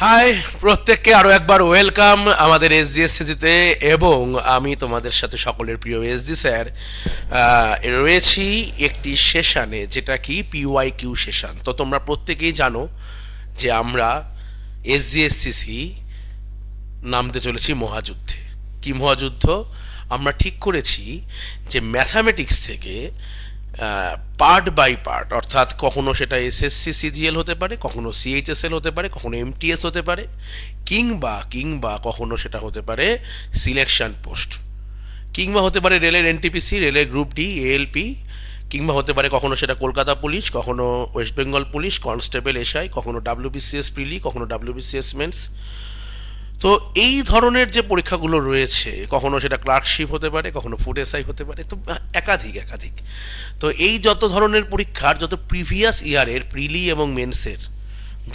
High, প্রত্যেককে আরও একবার ওয়েলকাম আমাদের এসজিএসসিতে। এবং আমি তোমাদের সাথে সকলের প্রিয় এসজি স্যার রয়েছি একটি সেশানে, যেটা কি পিওয়াই কিউ সেশন। তো তোমরা প্রত্যেকেই জানো যে আমরা এসজিএসসিসি নামতে চলেছি মহাযুদ্ধে। কি মহাযুদ্ধ? আমরা ঠিক করেছি যে ম্যাথামেটিক্স থেকে পার্ট বাই পার্ট, অর্থাৎ কখনো সেটা এসএসসি সিজিএল হতে পারে, কখনো সিএইচএসএল হতে পারে, কখনো এমটিএস হতে পারে, কিংবা কিংবা কখনো সেটা হতে পারে সিলেকশন পোস্ট, কিংবা হতে পারে রেলের এনটিপিসি, রেলের গ্রুপ ডি, এএলপি, কিংবা হতে পারে কখনো সেটা কলকাতা পুলিশ, কখনো West Bengal police, constable SI, কখনো ডাব্লিউবিসিএস প্রিলি, কখনো ডাব্লিউবিসিএস মেন্স। তো এই ধরনের যে পরীক্ষাগুলো রয়েছে, কখনো সেটা ক্লার্কশিপ হতে পারে, কখনো ফুড এসআই হতে পারে, তো একাধিক একাধিক। তো এই যত ধরনের পরীক্ষার, যত প্রিভিয়াস ইয়ারের প্রিলি এবং মেন্সের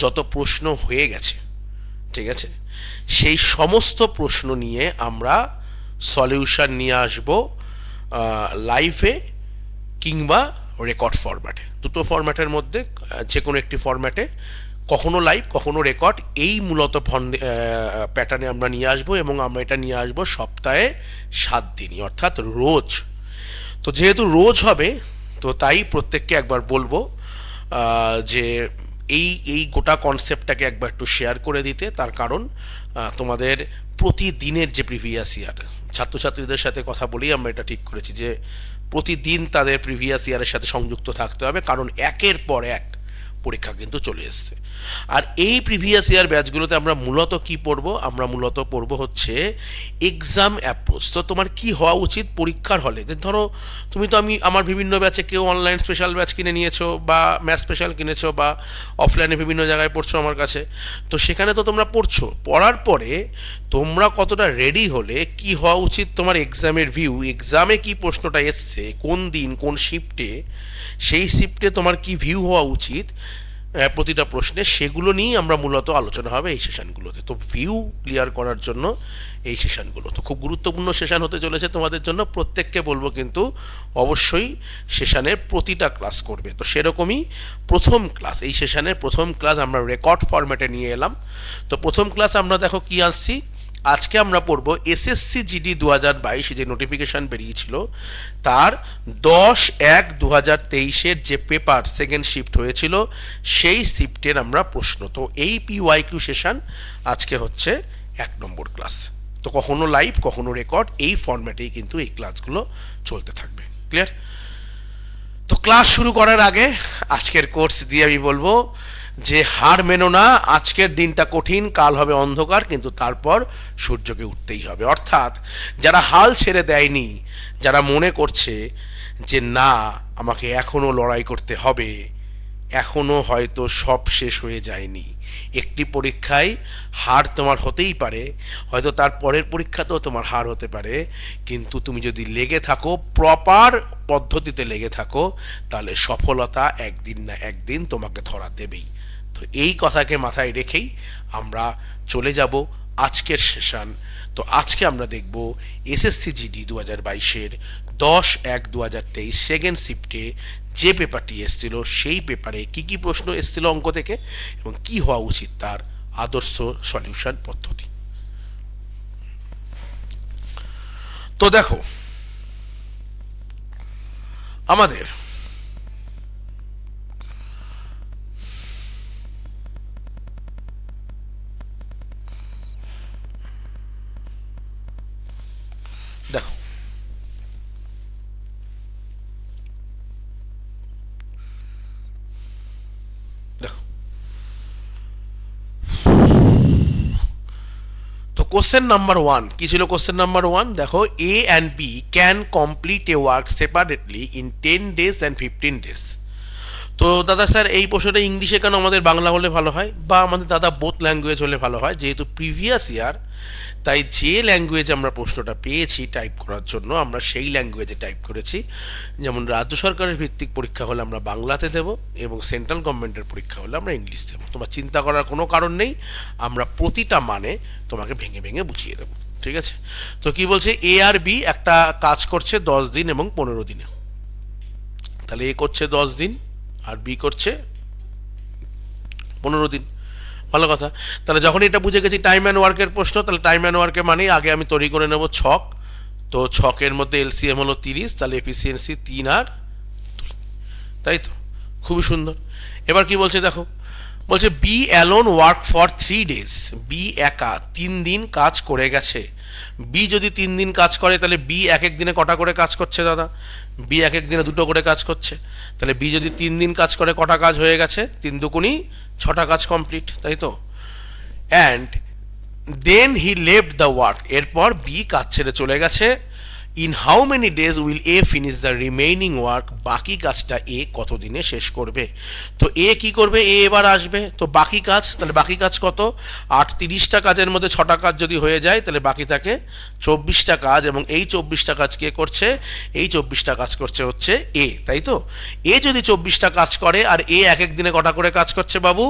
যত প্রশ্ন হয়ে গেছে, ঠিক আছে, সেই সমস্ত প্রশ্ন নিয়ে আমরা সলিউশন নিয়ে আসবো লাইভে কিংবা রেকর্ড ফরম্যাটে। দুটো ফরম্যাটের মধ্যে যে কোনো একটি ফরম্যাটে, কখনো লাইভ কখনো রেকর্ড, এই মূলত প্যাটার্নে আমরা নিয়ে আসবো। এবং আমরা এটা নিয়ে আসবো সপ্তাহে 7 দিনই, অর্থাৎ রোজ। তো যেহেতু রোজ হবে, তো তাই প্রত্যেককে একবার বলবো যে এই এই গোটা কনসেপ্টটাকে একবার একটু শেয়ার করে দিতে। তার কারণ তোমাদের প্রতিদিনের যে প্রিভিয়াস ইয়ার, ছাত্রছাত্রীদের সাথে কথা বলেই আমরা এটা ঠিক করেছি যে প্রতিদিন তাদের প্রিভিয়াস ইয়ারের সাথে সংযুক্ত থাকতে হবে, কারণ একের পর এক পরীক্ষা কিন্তু চলে এসছে। আর এই প্রিভিয়াস ইয়ার ব্যাচগুলোতে আমরা মূলত কি পড়বো? আমরা মূলত পড়বো হচ্ছে এক্সাম অ্যাপ্রোচ। তো তোমার কি হওয়া উচিত পরীক্ষার হলে? যে ধরো তুমি তো, আমার বিভিন্ন ব্যাচে কেউ অনলাইন স্পেশাল ব্যাচ কিনে নিয়েছো, বা ম্যাথ স্পেশাল কিনেছো, বা অফলাইনে বিভিন্ন জায়গায় পড়ছো আমার কাছে। তো সেখানে তো তোমরা পড়ছো, পড়ার পরে তোমরা কতটা রেডি হলে কি হওয়া উচিত তোমার এক্সামের ভিউ, এক্সামে কি প্রশ্নটা এসছে, কোন দিন কোন শিফটে, সেই শিফটে তোমার কি ভিউ হওয়া উচিত প্রতিটা প্রশ্নে, সেগুলো নিয়েই আমরা মূলত আলোচনা হবে এই সেশনগুলোতে। তো ভিউ ক্লিয়ার করার জন্য এই সেশনগুলো তো খুব গুরুত্বপূর্ণ সেশন হতে চলেছে তোমাদের জন্য। প্রত্যেককে বলবো কিন্তু অবশ্যই সেশনের প্রতিটা ক্লাস করবে। তো সেরকমই প্রথম ক্লাস, এই সেশনের প্রথম ক্লাস আমরা রেকর্ড ফরম্যাটে নিয়ে এলাম। তো প্রথম ক্লাস আমরা দেখো কি আসছি। আজকে আমরা পড়ব এসএসসি জিডি 2022 যে নোটিফিকেশান বেরিয়েছিল, তার 10/1/2023 যে পেপার সেকেন্ড শিফট হয়েছিল, সেই শিফটের আমরা প্রশ্ন। তো এই পিওয়াইকিউ সেশন আজকে হচ্ছে 1 নম্বর ক্লাস। তো কখনো লাইভ কখনো রেকর্ড, এই ফরম্যাটেই কিন্তু এই ক্লাসগুলো চলতে থাকবে। ক্লিয়ার? তো ক্লাস শুরু করার আগে আজকের কোর্স দিয়ে আমি বলবো যে হার মেনো না, আজকের দিনটা কঠিন, কাল হবে অন্ধকার, কিন্তু তারপর সূর্যকে উঠতেই হবে। অর্থাৎ যারা হাল ছেড়ে দেয়নি, যারা মনে করছে যে না আমাকে এখনও লড়াই করতে হবে, এখনও হয়তো সব শেষ হয়ে যায়নি, একটি পরীক্ষায় হার তোমার হতেই পারে, হয়তো তার পরের পরীক্ষাতেও তোমার হার হতে পারে, কিন্তু তুমি যদি লেগে থাকো, প্রপার পদ্ধতিতে লেগে থাকো, তাহলে সফলতা একদিন না একদিন তোমাকে ধরা দেবেই। তো এই কথাকে মাথায় রেখেই আমরা চলে যাব আজকের সেশন। তো আজকে আমরা দেখব এসএসসি জিডি 2022-এর 10/1/2023 সেকেন্ড শিফটে যে পেপারটি এসেছিল, সেই পেপারে কি কি প্রশ্ন এসেছিল অঙ্ক থেকে, এবং কি হওয়া উচিত তার আদর্শ সলিউশন পদ্ধতি। তো দেখো, আমাদের দেখো দেখো তো কোশ্চেন নাম্বার 1 কি ছিল? কোশ্চেন নাম্বার 1 দেখো, A and B can complete a work separately in 10 days and 15 days। তো দাদা স্যার এই প্রশ্নটা ইংলিশে কেন, আমাদের বাংলা হলে ভালো হয়, বা আমাদের দাদা বোথ ল্যাঙ্গুয়েজ হলে ভালো হয়, যেহেতু প্রিভিয়াস ইয়ার, তাই যে ল্যাঙ্গুয়েজে আমরা প্রশ্নটা পেয়েছি টাইপ করার জন্য, আমরা সেই ল্যাঙ্গুয়েজে টাইপ করেছি। যেমন রাজ্য সরকারের ভিত্তিক পরীক্ষা হলে আমরা বাংলাতে দেবো, এবং সেন্ট্রাল গভর্নমেন্টের পরীক্ষা হলে আমরা ইংলিশ দেবো। তোমার চিন্তা করার কোনো কারণ নেই, আমরা প্রতিটা মানে তোমাকে ভেঙে ভেঙে বুঝিয়ে দেবো। ঠিক আছে? তো কি বলছে, এ আর বি একটা কাজ করছে 10 দিন এবং 15 দিনে। তাহলে এ করছে 10 দিন আর বি করছে 15 দিন। ভালো কথা। তাহলে যখন এটা বুঝে গেছি টাইম অ্যান্ড ওয়ার্কের প্রশ্ন, তাহলে টাইম অ্যান্ড ওয়ার্কের মানে আগে আমি তৈরি করে নেব ছক। তো ছকের মধ্যে এলসিএম হলো 30, তাহলে এফিসিয়েন্সি 3 আর 2, তাই তো? খুবই সুন্দর। এবার কি বলছে দেখো, বলছে B alone work for 3 days। B একা 3 দিন কাজ করে গেছে। বি যদি 3 দিন কাজ করে তাহলে বি এক এক দিনে কটা করে কাজ করছে দাদা? বি এক এক দিনে 2টো করে কাজ করছে। তাহলে বি যদি 3 দিন কাজ করে কটা কাজ হয়ে গেছে? 3 দুগুণি 6টা কাজ কমপ্লিট, তাই তো? And then he left the work. এরপর বি কাজ ছেড়ে চলে গেছে। In how many days will A finish the remaining work. বাকি কাজটা এ কত দিনে শেষ করবে? তো এ কি করবে? এ এবার আসবে, তো বাকি কাজ, তাহলে বাকি কাজ কত? 30টা কাজের মধ্যে 6টা কাজ যদি হয়ে যায় তাহলে বাকি থাকে 24টা কাজ, এবং এই 24টা কাজ কে করছে? এই 24টা কাজ করছে হচ্ছে এ, তাই তো? এ যদি 24টা কাজ করে আর এ এক এক দিনে কটা করে কাজ করছে বাবু?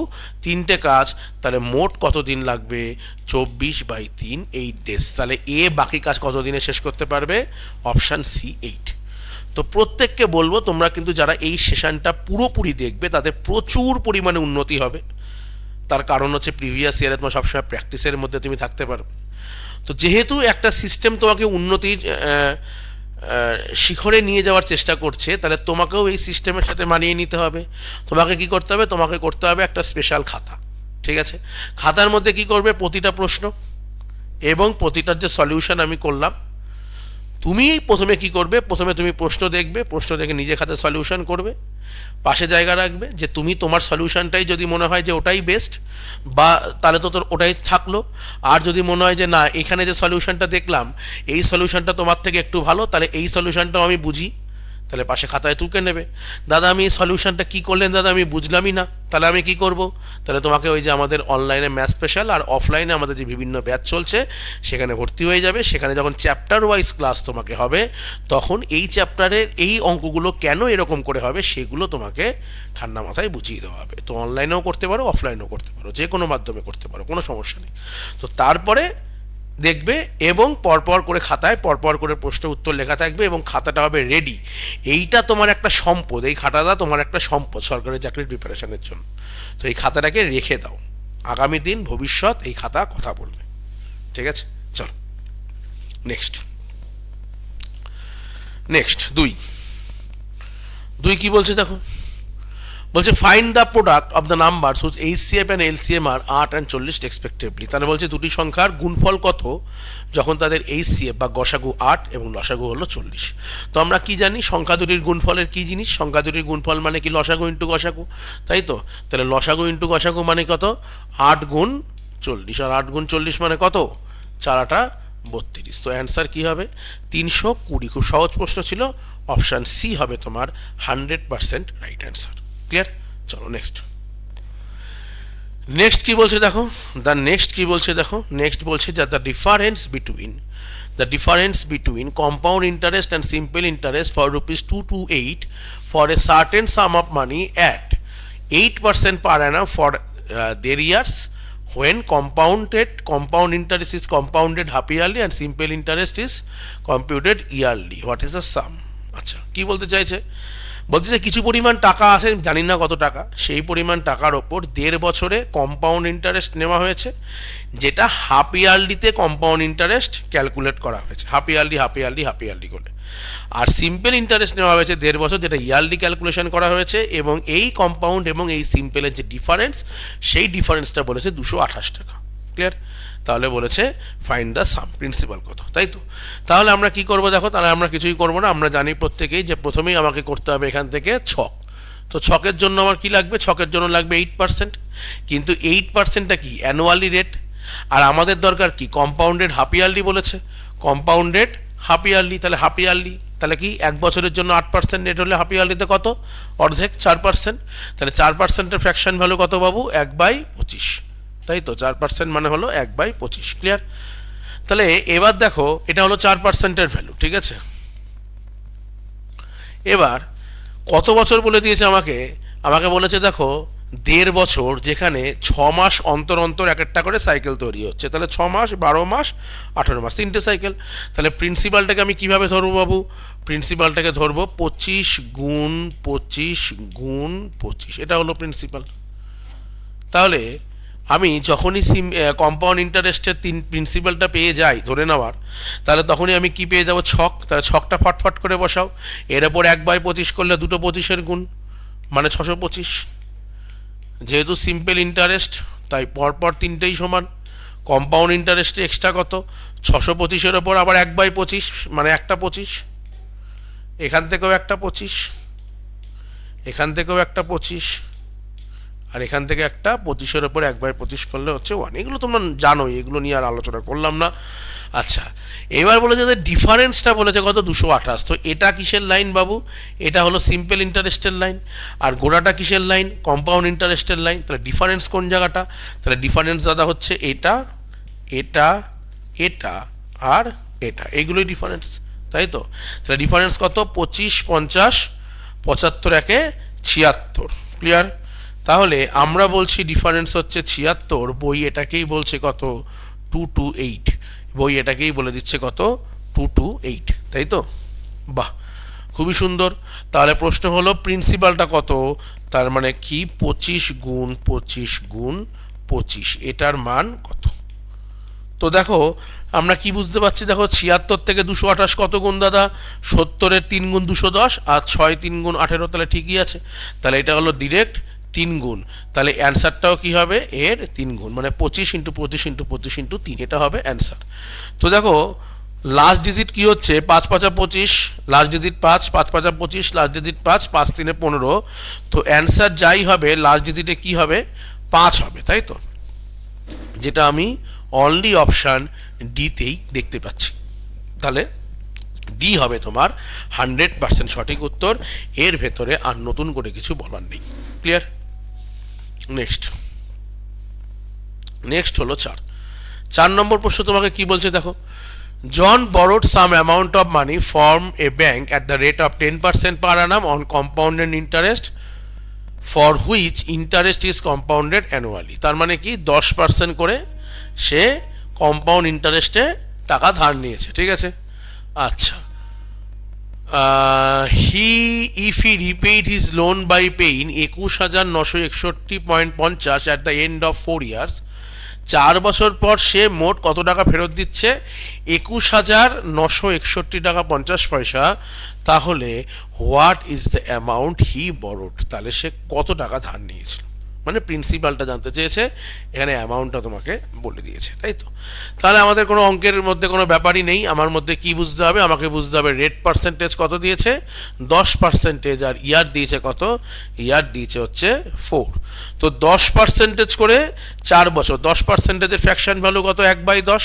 3টে কাজ, তাহলে মোট কত দিন লাগবে? 24/3, 8 ডেজ। তাহলে এ বাকি কাজ কত দিনে শেষ করতে পারবে? Option C 8। তো প্রত্যেককে বলবো তোমরা কিন্তু যারা এই সেশনটা পুরোপুরি দেখবে তাদের প্রচুর পরিমাণে উন্নতি হবে। তার কারণ হচ্ছে প্রিভিয়াস ইয়ারে তোমার সবসময় প্র্যাকটিসের মধ্যে তুমি থাকতে পারবে। তো যেহেতু একটা সিস্টেম তোমাকে উন্নতির শিখরে নিয়ে যাওয়ার চেষ্টা করছে, তাহলে তোমাকেও এই সিস্টেমের সাথে মানিয়ে নিতে হবে। তোমাকে কি করতে হবে? তোমাকে করতে হবে একটা স্পেশাল খাতা, ঠিক আছে? খাতার মধ্যে কি করবে? প্রতিটা প্রশ্ন এবং প্রতিটার যে সলিউশন আমি করলাম, তুমি প্রথমে কি করবে? প্রথমে তুমি প্রশ্ন দেখবে, প্রশ্ন দেখে নিজে খাতে সলিউশন করবে, পাশে জায়গা রাখবে যে তুমি তোমার সলিউশনটাই যদি মনে হয় যে ওটাই বেস্ট, বা তাহলে তো তোর ওটাই থাকলো। আর যদি মনে হয় যে না, এখানে যে সলিউশনটা দেখলাম এই সলিউশনটা তোমার থেকে একটু ভালো, তাহলে এই সলিউশনটাও আমি বুঝি, তাহলে পাশে খাতায় তুলে নেবে। দাদা আমি এই সলিউশনটা কী করলেন দাদা, আমি বুঝলামই না, তাহলে আমি কি করব? তাহলে তোমাকে ওই যে আমাদের অনলাইনে ম্যাথ স্পেশাল আর অফলাইনে আমাদের যে বিভিন্ন ব্যাচ চলছে সেখানে ভর্তি হয়ে যাবে। সেখানে যখন চ্যাপ্টার ওয়াইজ ক্লাস তোমাকে হবে, তখন এই চ্যাপ্টারের এই অঙ্কগুলো কেন এরকম করে হবে সেগুলো তোমাকে ঠান্ডা মাথায় বুঝিয়ে দেওয়া হবে। তো অনলাইনেও করতে পারো, অফলাইনেও করতে পারো, যে কোনো মাধ্যমে করতে পারো, কোনো সমস্যা নেই। তো তারপরে দেখবে এবং পরপর করে খাতায় পরপর করে প্রশ্ন উত্তর লেখা থাকবে এবং খাতাটা হবে রেডি। এইটা তোমার একটা সম্পদ, এই খাতাটা তোমার একটা সম্পদ সরকারি চাকরির প্রিপারেশনের জন্য। তো এই খাতাটাকে রেখে দাও, আগামী দিন ভবিষ্যৎ এই খাতা কথা বলবে, ঠিক আছে? চলো নেক্সট। নেক্সট 2 কি বলছে দেখো, বলছে find the product of the numbers whose HCF and LCM আর 8 and 40 রেসপেক্টিভলি। তাহলে বলছে দুটি সংখ্যার গুণফল কত যখন তাদের এইচসিএফ বা গসাগু 8 এবং লসাগু হলো 40। তো আমরা কি জানি সংখ্যা দুটির গুণফলের কি জিনিস? সংখ্যা দুটির গুণফল মানে কি? লসাগু ইন্টু গসাগু, তাই তো? তাহলে লসাগু ইন্টু গসাগু মানে কত? 8 গুণ 40, আর 8 গুণ 40 মানে কত? 4 8 32। তো অ্যান্সার কি হবে? 320। খুব সহজ প্রশ্ন ছিল, অপশান সি হবে তোমার 100% রাইট অ্যান্সার। ক্লিয়ার? চলো নেক্সট কি বলছে দেখো, নেক্সট বলছে যে the difference between compound interest and simple interest for ₹228 for a certain some of money at 8% per annum for their years, when compound interest is compounded half yearly and simple interest is computed yearly. What is the sum? আচ্ছা, কি বলতে চাইছে? বলতে যে কিছু পরিমাণ টাকা আছে, জানি না কত টাকা, সেই পরিমাণ টাকার ওপর 1.5 বছরে কম্পাউন্ড ইন্টারেস্ট নেওয়া হয়েছে, যেটা হাফ ইয়ারলিতে কম্পাউন্ড ইন্টারেস্ট ক্যালকুলেট করা হয়েছে, হাফ ইয়ারলি করে। আর সিম্পল ইন্টারেস্ট নেওয়া হয়েছে 1.5 বছর, যেটা ইয়ারলি ক্যালকুলেশন করা হয়েছে, এবং এই কম্পাউন্ড এবং এই সিম্পলের যে ডিফারেন্স, সেই ডিফারেন্সটা বলেছে 228 টাকা। ক্লিয়ার? তাহলে বলেছে ফাইন্ড দ্য সাম, প্রিন্সিপাল কত, তাই তো? তাহলে আমরা কি করব দেখো, তাহলে আমরা কিছুই করব না, আমরা জানি প্রত্যেকেই যে প্রথমেই আমাকে করতে হবে এখান থেকে ছক। তো ছকের জন্য আমার কি লাগবে? ছকের জন্য লাগবে 8%, কিন্তু 8%টা কি? Annually rate. আর আমাদের দরকার কি? কম্পাউন্ডেড হাফ ইয়ারলি বলেছে, কম্পাউন্ডেড হাফ ইয়ারলি, তাহলে হাফ ইয়ারলি, তাহলে কি 1 বছরের জন্য 8% রেট হলে হাফ ইয়ারলিতে কত? অর্ধেক, 4%। তাহলে 4%-এর ফ্র্যাকশন ভ্যালু কত বাবু? 1/25, তাই তো? 4% মানে হলো 1/25। ক্লিয়ার? তাহলে এবার দেখো, এটা হলো 4%-এর ভ্যালু, ঠিক আছে? এবার কত বছর বলে দিয়েছে আমাকে বলেছে দেখো 1.5 বছর, যেখানে 6 মাস অন্তর অন্তর এক একটা করে সাইকেল তৈরি হচ্ছে, তাহলে 6 মাস, 12 মাস, 18 মাস, 3টে সাইকেল। তাহলে প্রিন্সিপালটাকে আমি কিভাবে ধরবো বাবু? প্রিন্সিপালটাকে ধরবো 25 গুণ 25 গুণ 25, এটা হলো প্রিন্সিপাল। তাহলে আমি যখনই কম্পাউন্ড ইন্টারেস্টের প্রিন্সিপালটা পেয়ে যাই ধরে নেওয়ার, তাহলে তখনই আমি কি পেয়ে যাব, ছক। তাহলে ছকটা ফটফট করে বসাও। এর ওপর 1/25 করলে 2 25-এর গুণ, মানে 625। যেহেতু সিম্পল ইন্টারেস্ট তাই পরপর তিনটেই সমান। কম্পাউন্ড ইন্টারেস্টে এক্সট্রা কত, 625-এর ওপর আবার 1/25, মানে একটা 25। এখান থেকেও একটা 25, এখান থেকেও একটা 25, আর এখান থেকে একটা 25-এর ওপর 1/25 করলে হচ্ছে 1। এগুলো তোমরা জানোই, এগুলো নিয়ে আর আলোচনা করলাম না। আচ্ছা, এবার বলেছে যে ডিফারেন্সটা বলেছে কত, 228। তো এটা কিসের লাইন বাবু? এটা হলো সিম্পল ইন্টারেস্টের লাইন। আর গোড়াটা কিসের লাইন? কম্পাউন্ড ইন্টারেস্টের লাইন। তাহলে ডিফারেন্স কোন জায়গাটা? তাহলে ডিফারেন্স দাদা হচ্ছে এটা, এটা, এটা আর এটা, এইগুলোই ডিফারেন্স, তাই তো? তাহলে ডিফারেন্স কত? 25, 50, 75, 1-এ 76। ক্লিয়ার? তাহলে আমরা বলছি ডিফারেন্স হচ্ছে 76, বই এটাকেই বলছে কত, 228। বই এটাকেই বলে দিচ্ছে কত, 228, তাই তো? বাহ, খুবই সুন্দর। তাহলে প্রশ্ন হলো প্রিন্সিপালটা কত, তার মানে কি 25 গুণ 25 গুণ 25, এটার মান কত? তো দেখো আমরা কি বুঝতে পারছি, দেখো 76 থেকে 228 কত গুণ দাদা, 70-এর 3 গুণ 210, আর 6 3 গুণ 18, তাহলে ঠিকই আছে। তাহলে এটা হলো ডিরেক্ট 3 গুণ। তাহলে অ্যান্সারটাও কি হবে, এর 3 গুণ, মানে 25 ইন্টু 25 ইন্টু 25 ইন্টু 3, এটা হবে অ্যান্সার। তো দেখো লাস্ট ডিজিট কি হচ্ছে, 5 5 25, লাস্ট ডিজিট 5, 5 5 25, লাস্ট ডিজিট 5, 5 3 15। তো অ্যান্সার যাই হবে লাস্ট ডিজিটে কি হবে, 5 হবে, তাই তো? যেটা আমি অনলি অপশান ডিতেই দেখতে পাচ্ছি। তাহলে ডি হবে তোমার 100% সঠিক উত্তর। এর ভেতরে আর নতুন করে কিছু বলার নেই। ক্লিয়ার? নেক্সট, নেক্সট হলো 4 নম্বর প্রশ্ন। তোমাকে কি বলছে দেখো, জন borrowed some amount of money from a bank at the rate of 10% per annum on compounded interest for which interest is compounded annually। তার মানে কি 10% করে সে কম্পাউন্ড ইন্টারেস্টে টাকা ধার নিয়েছে, ঠিক আছে? আচ্ছা, he repaid his loan by paying 21,961.50 at the end of 4 years। 4 বছর পর সে মোট কত টাকা ফেরত দিচ্ছে, 21,961 টাকা 50 পয়সা। তাহলে what is the amount he borrowed? তাহলে সে কত টাকা ধার নিয়েছিল, মানে প্রিন্সিপালটা জানতে চেয়েছে, এখানে অ্যামাউন্টটা তোমাকে বলে দিয়েছে, তাই তো? তাহলে আমাদের কোনো অঙ্কের মধ্যে কোনো ব্যাপারই নেই। আমার মধ্যে কি বুঝতে হবে, আমাকে বুঝতে হবে রেট পার্সেন্টেজ কত দিয়েছে, 10%, আর ইয়ার দিয়েছে কত, ইয়ার দিয়েছে হচ্ছে 4। তো 10% করে 4 বছর, 10%-এর ফ্র্যাকশন ভ্যালু কত, 1/10।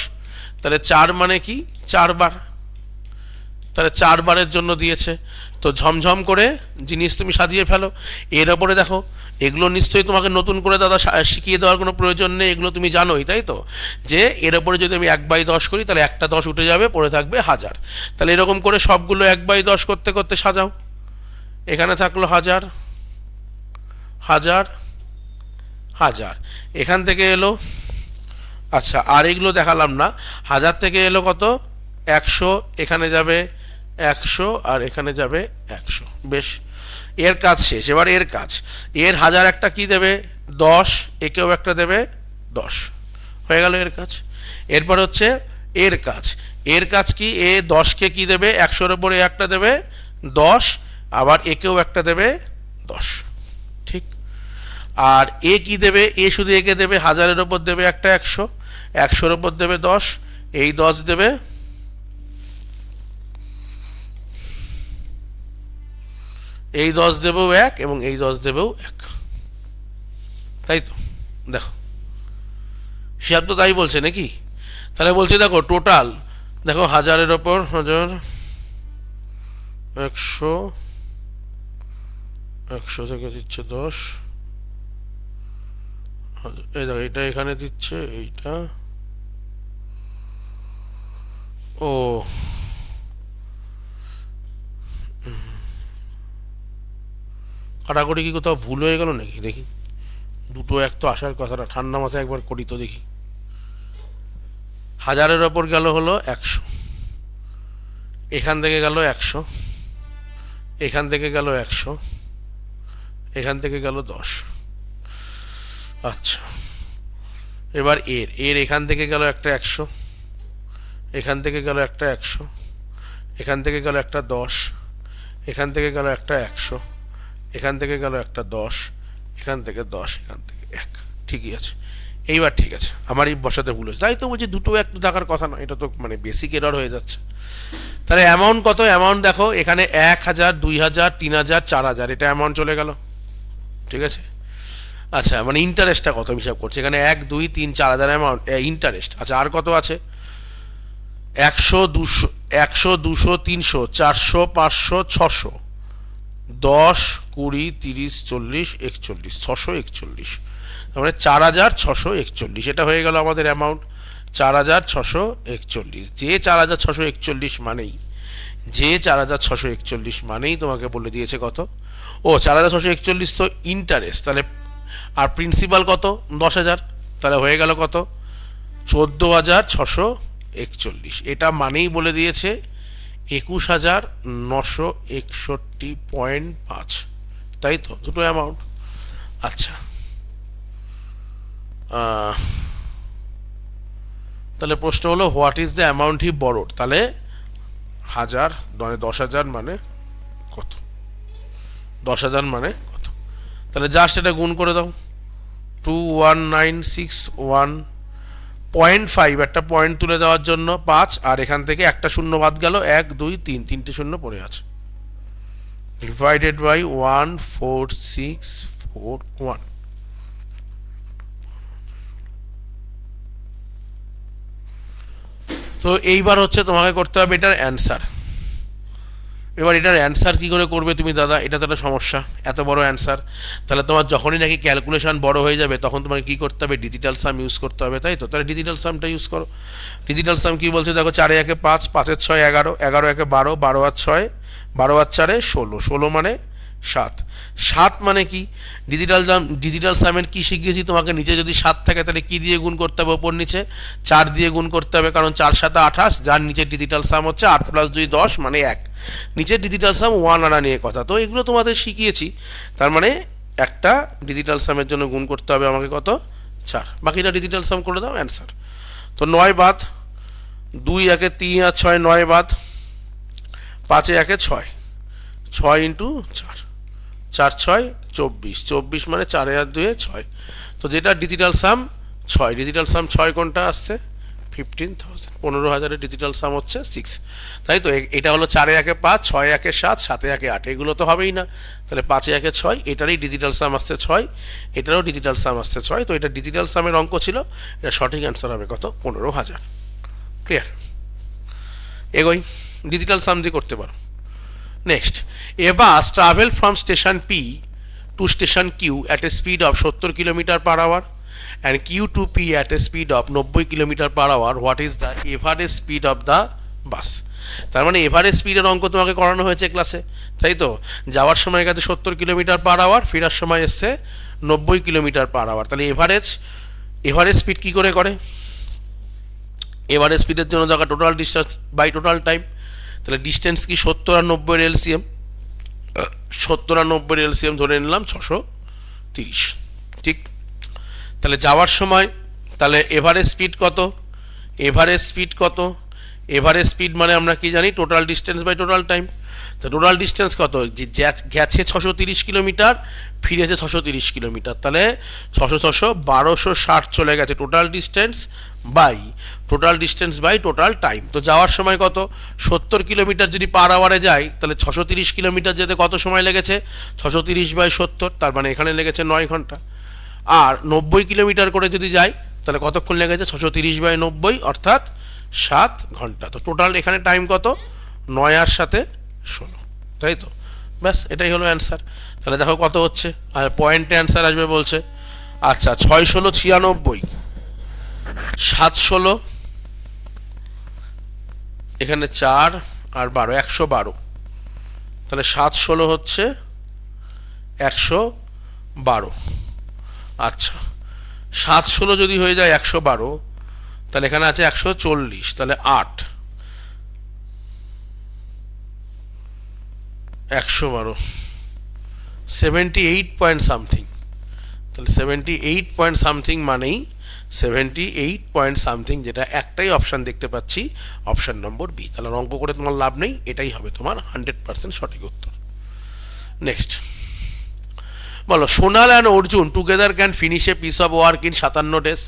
তাহলে 4 মানে কি 4 বার, তাহলে 4 বারের জন্য দিয়েছে। তো ঝমঝম করে জিনিস তুমি সাজিয়ে ফেলো। এর ওপরে দেখো, এগুলো নিশ্চয়ই তোমাকে নতুন করে দাদা শিখিয়ে দেওয়ার কোনো প্রয়োজন নেই, এগুলো তুমি জানোই, তাই তো? যে এর ওপরে যদি আমি 1/10 করি, তাহলে একটা 10 উঠে যাবে, পড়ে থাকবে 1000। তাহলে এরকম করে সবগুলো 1/10 করতে করতে সাজাও। এখানে থাকলো 1000, 1000, 1000, এখান থেকে এলো, আচ্ছা আর এগুলো দেখালাম না। 1000 থেকে এলো কত, 100, এখানে যাবে 100, আর এখানে যাবে 100। বেশ, এর কাজ শেষ। এবার এর কাজ, এর 1000 একটা কি দেবে, 10, একেও একটা দেবে 10, হয়ে গেল এর কাজ। এরপর হচ্ছে এর কাজ, এর কাজ কি, এ 10-কে কি দেবে, 100-র ওপরে একটা দেবে 10, আবার একেও একটা দেবে 10, ঠিক? আর এ কি দেবে, এ শুধু একে দেবে, 1000-এর ওপর দেবে একটা 100, 100-র ওপর দেবে 10, এই 10 দেবে, এই 10 দেবেও 1, এবং এই 10 দেবেও 1, তাই তো? দেখো হিসাব তো তাই বলছে নাকি? তাহলে বলছে দেখো টোটাল, দেখো 1000-এর ওপর 1000, 100, 100 থেকে দিচ্ছে 10, এই দেখো এটা এখানে দিচ্ছে, এইটা, ও কাটাকুটি কি কোথাও ভুল হয়ে গেল নাকি? দেখি, দুটো এক তো আসার কথাটা, ঠান্ডা মাথায় একবার করি তো দেখি। 1000-এর ওপর গেল হলো 100, এখান থেকে গেল 100, এখান থেকে গেল 100, এখান থেকে গেল 10। আচ্ছা, এবার এর এখান থেকে গেল একটা 100, এখান থেকে গেল একটা 100, এখান থেকে গেল একটা 10, এখান থেকে গেল একটা 100, এখান থেকে গেল একটা 10, এখান থেকে 10, এখান থেকে 1। ঠিকই আছে, এইবার ঠিক আছে, আমার এই বসাতে ভুল হয়েছে, তাই তো বলছি দুটো এক তো থাকার কথা না, এটা তো মানে বেসিক এরর হয়ে যাচ্ছে। তাহলে অ্যামাউন্ট কত? অ্যামাউন্ট দেখো এখানে 1000, 2000, 3000, 4000, এটা অ্যামাউন্ট চলে গেল। ঠিক আছে, আচ্ছা মানে ইন্টারেস্টটা কত আমি হিসাব করছি, এখানে 1, 2, 3, 4000 অ্যামাউন্ট ইন্টারেস্ট। আচ্ছা আর কত আছে? 100, 200, 100, 200, 300, 400, 500, 600, 10, 20, 30, 40, 41, 641, তার মানে 4641, এটা হয়ে গেল আমাদের অ্যামাউন্ট 4641। যে 4641 মানেই, যে 4641 মানেই তোমাকে বলে দিয়েছে কত, ও 4641 তো ইন্টারেস্ট, তাহলে আর প্রিন্সিপাল কত? 10,000, তাহলে হয়ে গেল কত? 14,641। এটা মানেই বলে দিয়েছে 21,961.5, তাই তো দুটো অ্যামাউন্ট। আচ্ছা তাহলে প্রশ্ন হলো what is the amount he borrowed, তাহলে 1000 মানে 10,000 মানে কত? 10,000 মানে কত? তাহলে জাস্ট এটা গুণ করে দাও, 21961.5, একটা পয়েন্ট তুলে দেওয়ার জন্য 5, আর এখান থেকে একটা শূন্য বাদ গেল, 1, 2, 3, তিনটে শূন্য পড়ে আছে, ডিভাইডেড বাই 14641। তো এইবার হচ্ছে তোমাকে করতে হবে এটার অ্যান্সার। এবার এটার অ্যান্সার কী করে করবে তুমি দাদা, এটা তো একটা সমস্যা, এত বড় অ্যান্সার। তাহলে তোমার যখনই নাকি ক্যালকুলেশন বড় হয়ে যাবে তখন তোমাকে কী করতে হবে? ডিজিটাল সাম ইউজ করতে হবে, তাই তো? তাহলে ডিজিটাল সামটা ইউজ করো। ডিজিটাল সাম কী বলছে দেখো, 4 একে 5, 5 এর 6 11, 11 একে 12, 12 আর 6, 12 আর 4 16, 16 মানে 7, 7 মানে কি? ডিজিটাল সামের কি শিখিয়েছি তোমাকে? নিচে যদি 7 থাকে তাহলে কি দিয়ে গুণ করতে হবে? ওপর নিচে 4 দিয়ে গুণ করতে হবে, কারণ 4 7 28, যার নিচে ডিজিটাল সাম হচ্ছে 8 + 2 10 মানে 1। নিচের ডিজিটাল সাম 1 আনা নিয়ে কথা, তো এগুলো তোমাদের শিখিয়েছি। তার মানে একটা ডিজিটাল সামের জন্য গুণ করতে হবে আমাকে কত? 4, বাকিটা ডিজিটাল সাম করে দাও, অ্যান্সার। তো 9 বাদ, 2 একে 3 আর 6, 9 বাদ, 5 একে 6, 6 ইন্টু 4, 4 6 24, 24 মানে 4 আর 2 6। তো যেটা ডিজিটাল সাম 6, ডিজিটাল সাম 6 কোনটা আসছে? 15,000, 15,000-এর ডিজিটাল সাম হচ্ছে 6, তাই তো? এটা হলো 4 একে 5, 6 একে 7, 7 একে 8, এগুলো তো হবেই না, তাহলে 5 একে 6, এটারই ডিজিটাল সাম আসছে 6, এটারও ডিজিটাল সাম আসছে 6, তো এটা ডিজিটাল সামের অঙ্ক ছিল, এটা সঠিক অ্যান্সার হবে কত? 15,000। ক্লিয়ার? এগোই, ডিজিটাল সাম দিয়ে করতে পারো। Next, a bus travel from station P to station Q at a speed of 70 km/h and Q to P at a speed of 90 km/h. What is the average speed of the bus? তার মানে average স্পিডের অঙ্ক তোমাকে করানো হয়েছে ক্লাসে, তাই তো? যাওয়ার সময় গেছে 70 km/h, ফেরার সময় এসছে 90 km/h। তাহলে এভারেজ স্পিড কী করে করে? এভারেজ স্পিডের জন্য দেখা total distance by total time. তাহলে ডিস্টেন্স কি? 70 আর 90-এর এলসিএম, 70 আর 90-এর এলসিএম ধরে নিলাম 630, ঠিক? তাহলে যাওয়ার সময়, তাহলে এভারেজ স্পিড কত? এভারেজ স্পিড কত? এভারেজ স্পিড মানে আমরা কি জানি? Total distance by total time. তো টোটাল ডিস্টেন্স কত? গেছে 630 কিলোমিটার, ফিরেছে 630 কিলোমিটার, তাহলে 600 600 1260 চলে গেছে total distance by total time. তো যাওয়ার সময় কত? 70 কিলোমিটার যদি পার আওয়ারে যায়, তাহলে 630 কিলোমিটার যেতে কত সময় লেগেছে? 630/70, তার মানে এখানে লেগেছে 9 ঘন্টা। আর 90 কিলোমিটার করে যদি যাই তাহলে কতক্ষণ লেগেছে? 630/90, অর্থাৎ 7 ঘন্টা। তো টোটাল এখানে টাইম কত? 9 আর 7 16, তাই তো? ব্যাস, এটাই হলো অ্যান্সার। তাহলে দেখো কত হচ্ছে, আর পয়েন্টে অ্যান্সার আসবে বলছে। আচ্ছা, 6 16 96, 7 16, এখানে 4 আর 12, 112, তাহলে 7 16 হচ্ছে 112। আচ্ছা, 7 16 যদি হয়ে যায় 112, তাহলে এখানে আছে 140, তাহলে 8, 112, 78 পয়েন্ট সামথিং, তাহলে 78 পয়েন্ট সামথিং মানেই 78 পয়েন্ট সামথিং, যেটা একটাই অপশান দেখতে পাচ্ছি, অপশান নম্বর বি। তাহলে অঙ্ক করে তোমার লাভ নেই, এটাই হবে তোমার 100% সঠিক উত্তর। নেক্সট বলো, Sonal and Arjun together can finish a piece of work in 57 days.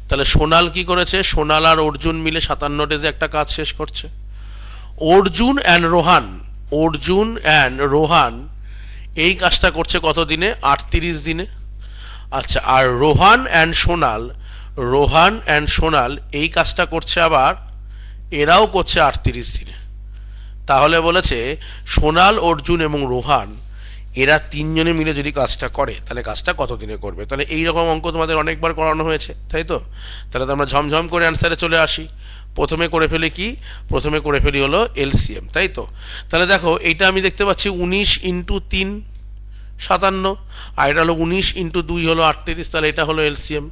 তাহলে সোনাল কি করেছে? সোনাল আর অর্জুন মিলে 57 ডেজে একটা কাজ শেষ করছে। অর্জুন অ্যান্ড রোহান, অর্জুন অ্যান্ড রোহান এই কাজটা করছে কত দিনে? 38 দিনে। আচ্ছা, আর রোহান অ্যান্ড সোনাল, রোহান অ্যান্ড সোনাল এই কাজটা করছে আবার, এরাও করছে 38 দিনে। তাহলে বলেছে সোনাল, অর্জুন এবং রোহান এরা তিনজনে মিলে যদি কাজটা করে তাহলে কাজটা কত দিনে করবে? তাহলে এই রকম অঙ্ক তোমাদের অনেকবার করানো হয়েছে, তাই তো? তাহলে তো আমরা ঝমঝম করে অ্যান্সারে চলে আসি। প্রথমে করে ফেলি কি? প্রথমে করে ফেলি হলো এলসিএম, তাই তো? তাহলে দেখো, এইটা আমি দেখতে পাচ্ছি 19 ইন্টু 3 57, আর এটা হলো 19 ইন্টু 2 হলো 38, তাহলে এটা হলো এলসিএম,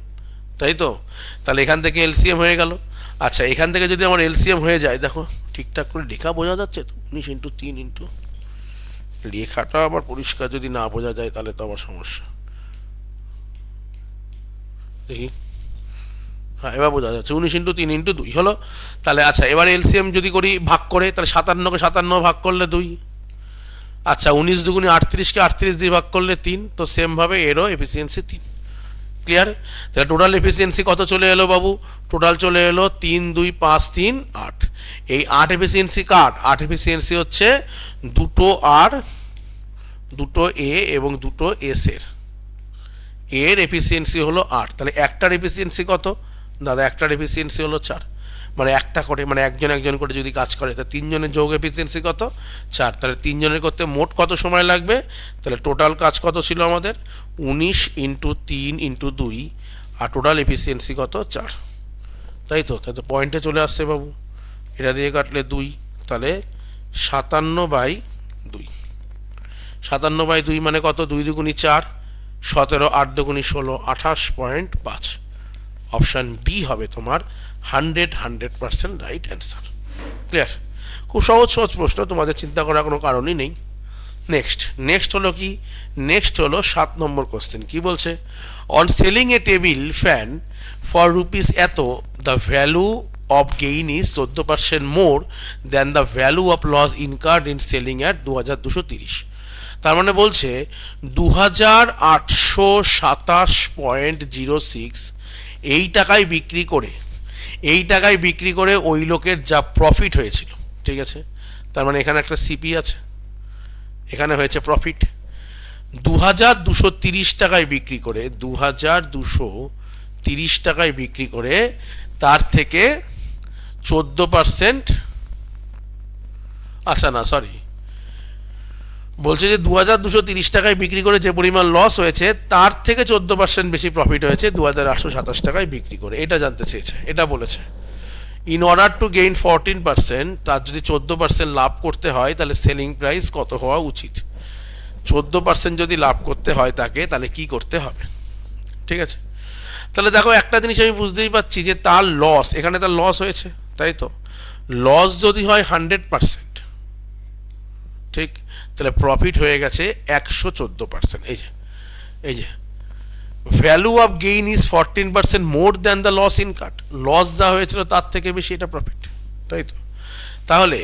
তাই তো? তাহলে এখান থেকে এলসিএম হয়ে গেল। আচ্ছা, এখান থেকে যদি আমার এলসিএম হয়ে যায়, দেখো ঠিকঠাক করে লেখা বোঝা যাচ্ছে তো? 19 ইন্টু 3 ইন্টু, লেখাটা আবার পরিষ্কার যদি না বোঝা যায় তাহলে তো আবার সমস্যা। দেখি, হ্যাঁ এবার বোঝা যাচ্ছে, 19 ইন্টু 3 ইন্টু 2 হলো। তাহলে আচ্ছা, এবার এলসিএম যদি করি ভাগ করে, তাহলে 57কে 57 ভাগ করলে 2। আচ্ছা, 19 দুগুণে 38কে 38 দিয়ে ভাগ করলে 3। তো সেমভাবে এরও এফিসিয়েন্সি 3। ক্লিয়ার? তাহলে টোটাল এফিসিয়েন্সি কত চলে এলো বাবু? টোটাল চলে এলো 3 2 5 3 8। এই 8 এফিসিয়েন্সি কার? 8 এফিসিয়েন্সি হচ্ছে দুটো আর, দুটো এ এবং দুটো এস এর। এর এফিসিয়েন্সি হলো 8। তাহলে একটার এফিসিয়েন্সি কত দাদা? একটার এফিসিয়েন্সি হলো 4। মানে একটা করে, মানে একজন একজন করে যদি কাজ করে, তা তিনজনের যোগ এফিসিয়েন্সি কত? 4। তাহলে তিনজনের করতে মোট কত সময় লাগবে? তাহলে টোটাল কাজ কত ছিল আমাদের? 19 ইন্টু 3 ইন্টু 2, আর টোটাল এফিসিয়েন্সি কত? 4। তাই তো? তাই তো পয়েন্টে চলে আসছে বাবু। এটা দিয়ে কাটলে 2, তাহলে 57/2। 57/2 মানে কত? 2 দুগুণি 4, 17, 8 দুগুণি 16, 28.5। অপশান বি হবে তোমার 100% রাইট অ্যান্সার। ক্লিয়ার? খুব সহজ সহজ প্রশ্ন, তোমাদের চিন্তা করার কোনো কারণই নেই। নেক্সট হলো কি? নেক্সট হলো 7 নম্বর কোশ্চেন। কি বলছে? On selling a table fan for rupees এত, the value of gain is 14% more than the value of loss incurred in selling at 2230। তার মানে বলছে 2827.06 এই টাকায় বিক্রি করে, এই টাকায় বিক্রি করে ওই লোকের যা প্রফিট হয়েছিল, ঠিক আছে? তার মানে এখানে একটা সিপি আছে, এখানে হয়েছে প্রফিট। 2230 টাকায় বিক্রি করে, 2230 টাকায় বিক্রি করে তার থেকে 14%, আচ্ছা না সরি, বলছে যে 2230 টাকায় বিক্রি করে যে পরিমাণ লস হয়েছে তার থেকে 14% বেশি প্রফিট হয়েছে 2827 টাকায় বিক্রি করে। এটা জানতে চেয়েছে, এটা বলেছে। ইন অর্ডার টু গেইন 14%, তার যদি 14% লাভ করতে হয় তাহলে সেলিং প্রাইস কত হওয়া উচিত? 14% যদি লাভ করতে হয় তাকে, তাহলে কি করতে হবে? ঠিক আছে? তাহলে দেখো, একটা জিনিস আমি বুঝতেই পারছি যে তার লস, এখানে তার লস হয়েছে, তাই তো? লস যদি হয় 100%, ঠিক, তাহলে প্রফিট হয়ে গেছে 114%। এই যে value of gain is 14% more than the loss incurred. Loss যা হয়েছিল তার থেকে বেশি এটা প্রফিট, তাই তো? তাহলে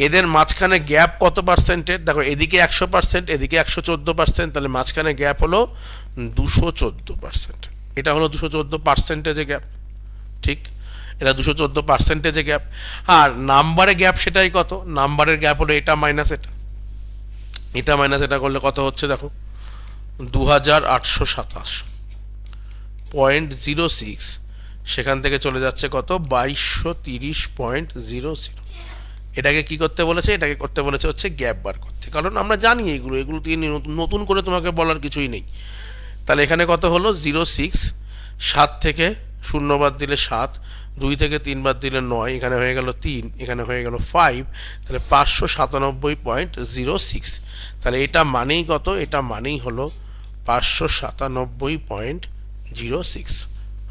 এদের মাঝখানে গ্যাপ কত পার্সেন্টের? দেখো, এদিকে 100%, এদিকে 114%, তাহলে মাঝখানে গ্যাপ হলো 214%। এটা হলো 214%-এ গ্যাপ, ঠিক? এটা 214%-এ গ্যাপ। আর নাম্বারে গ্যাপ সেটাই কত? নাম্বারের গ্যাপ হলো এটা মাইনাস এটা, এটা মাইনাস এটা করলে কত হচ্ছে দেখো? 2827.06। সেখান থেকে চলে যাচ্ছে কত? 2230.00। এটাকে কি করতে বলেছে? এটাকে করতে বলেছে হচ্ছে গ্যাপ বার করতে, কারণ আমরা জানি এগুলো থেকে নতুন করে তোমাকে বলার কিছুই নেই। তাহলে এখানে কত হলো? 06, 7 থেকে 0 বাদ দিলে 7, 2 থেকে 3 বাদ দিলে 9, এখানে হয়ে গেল 3, এখানে হয়ে গেল 5, তাহলে 597.06। তাহলে এটা মানেই কত? এটা মানেই হলো 597.06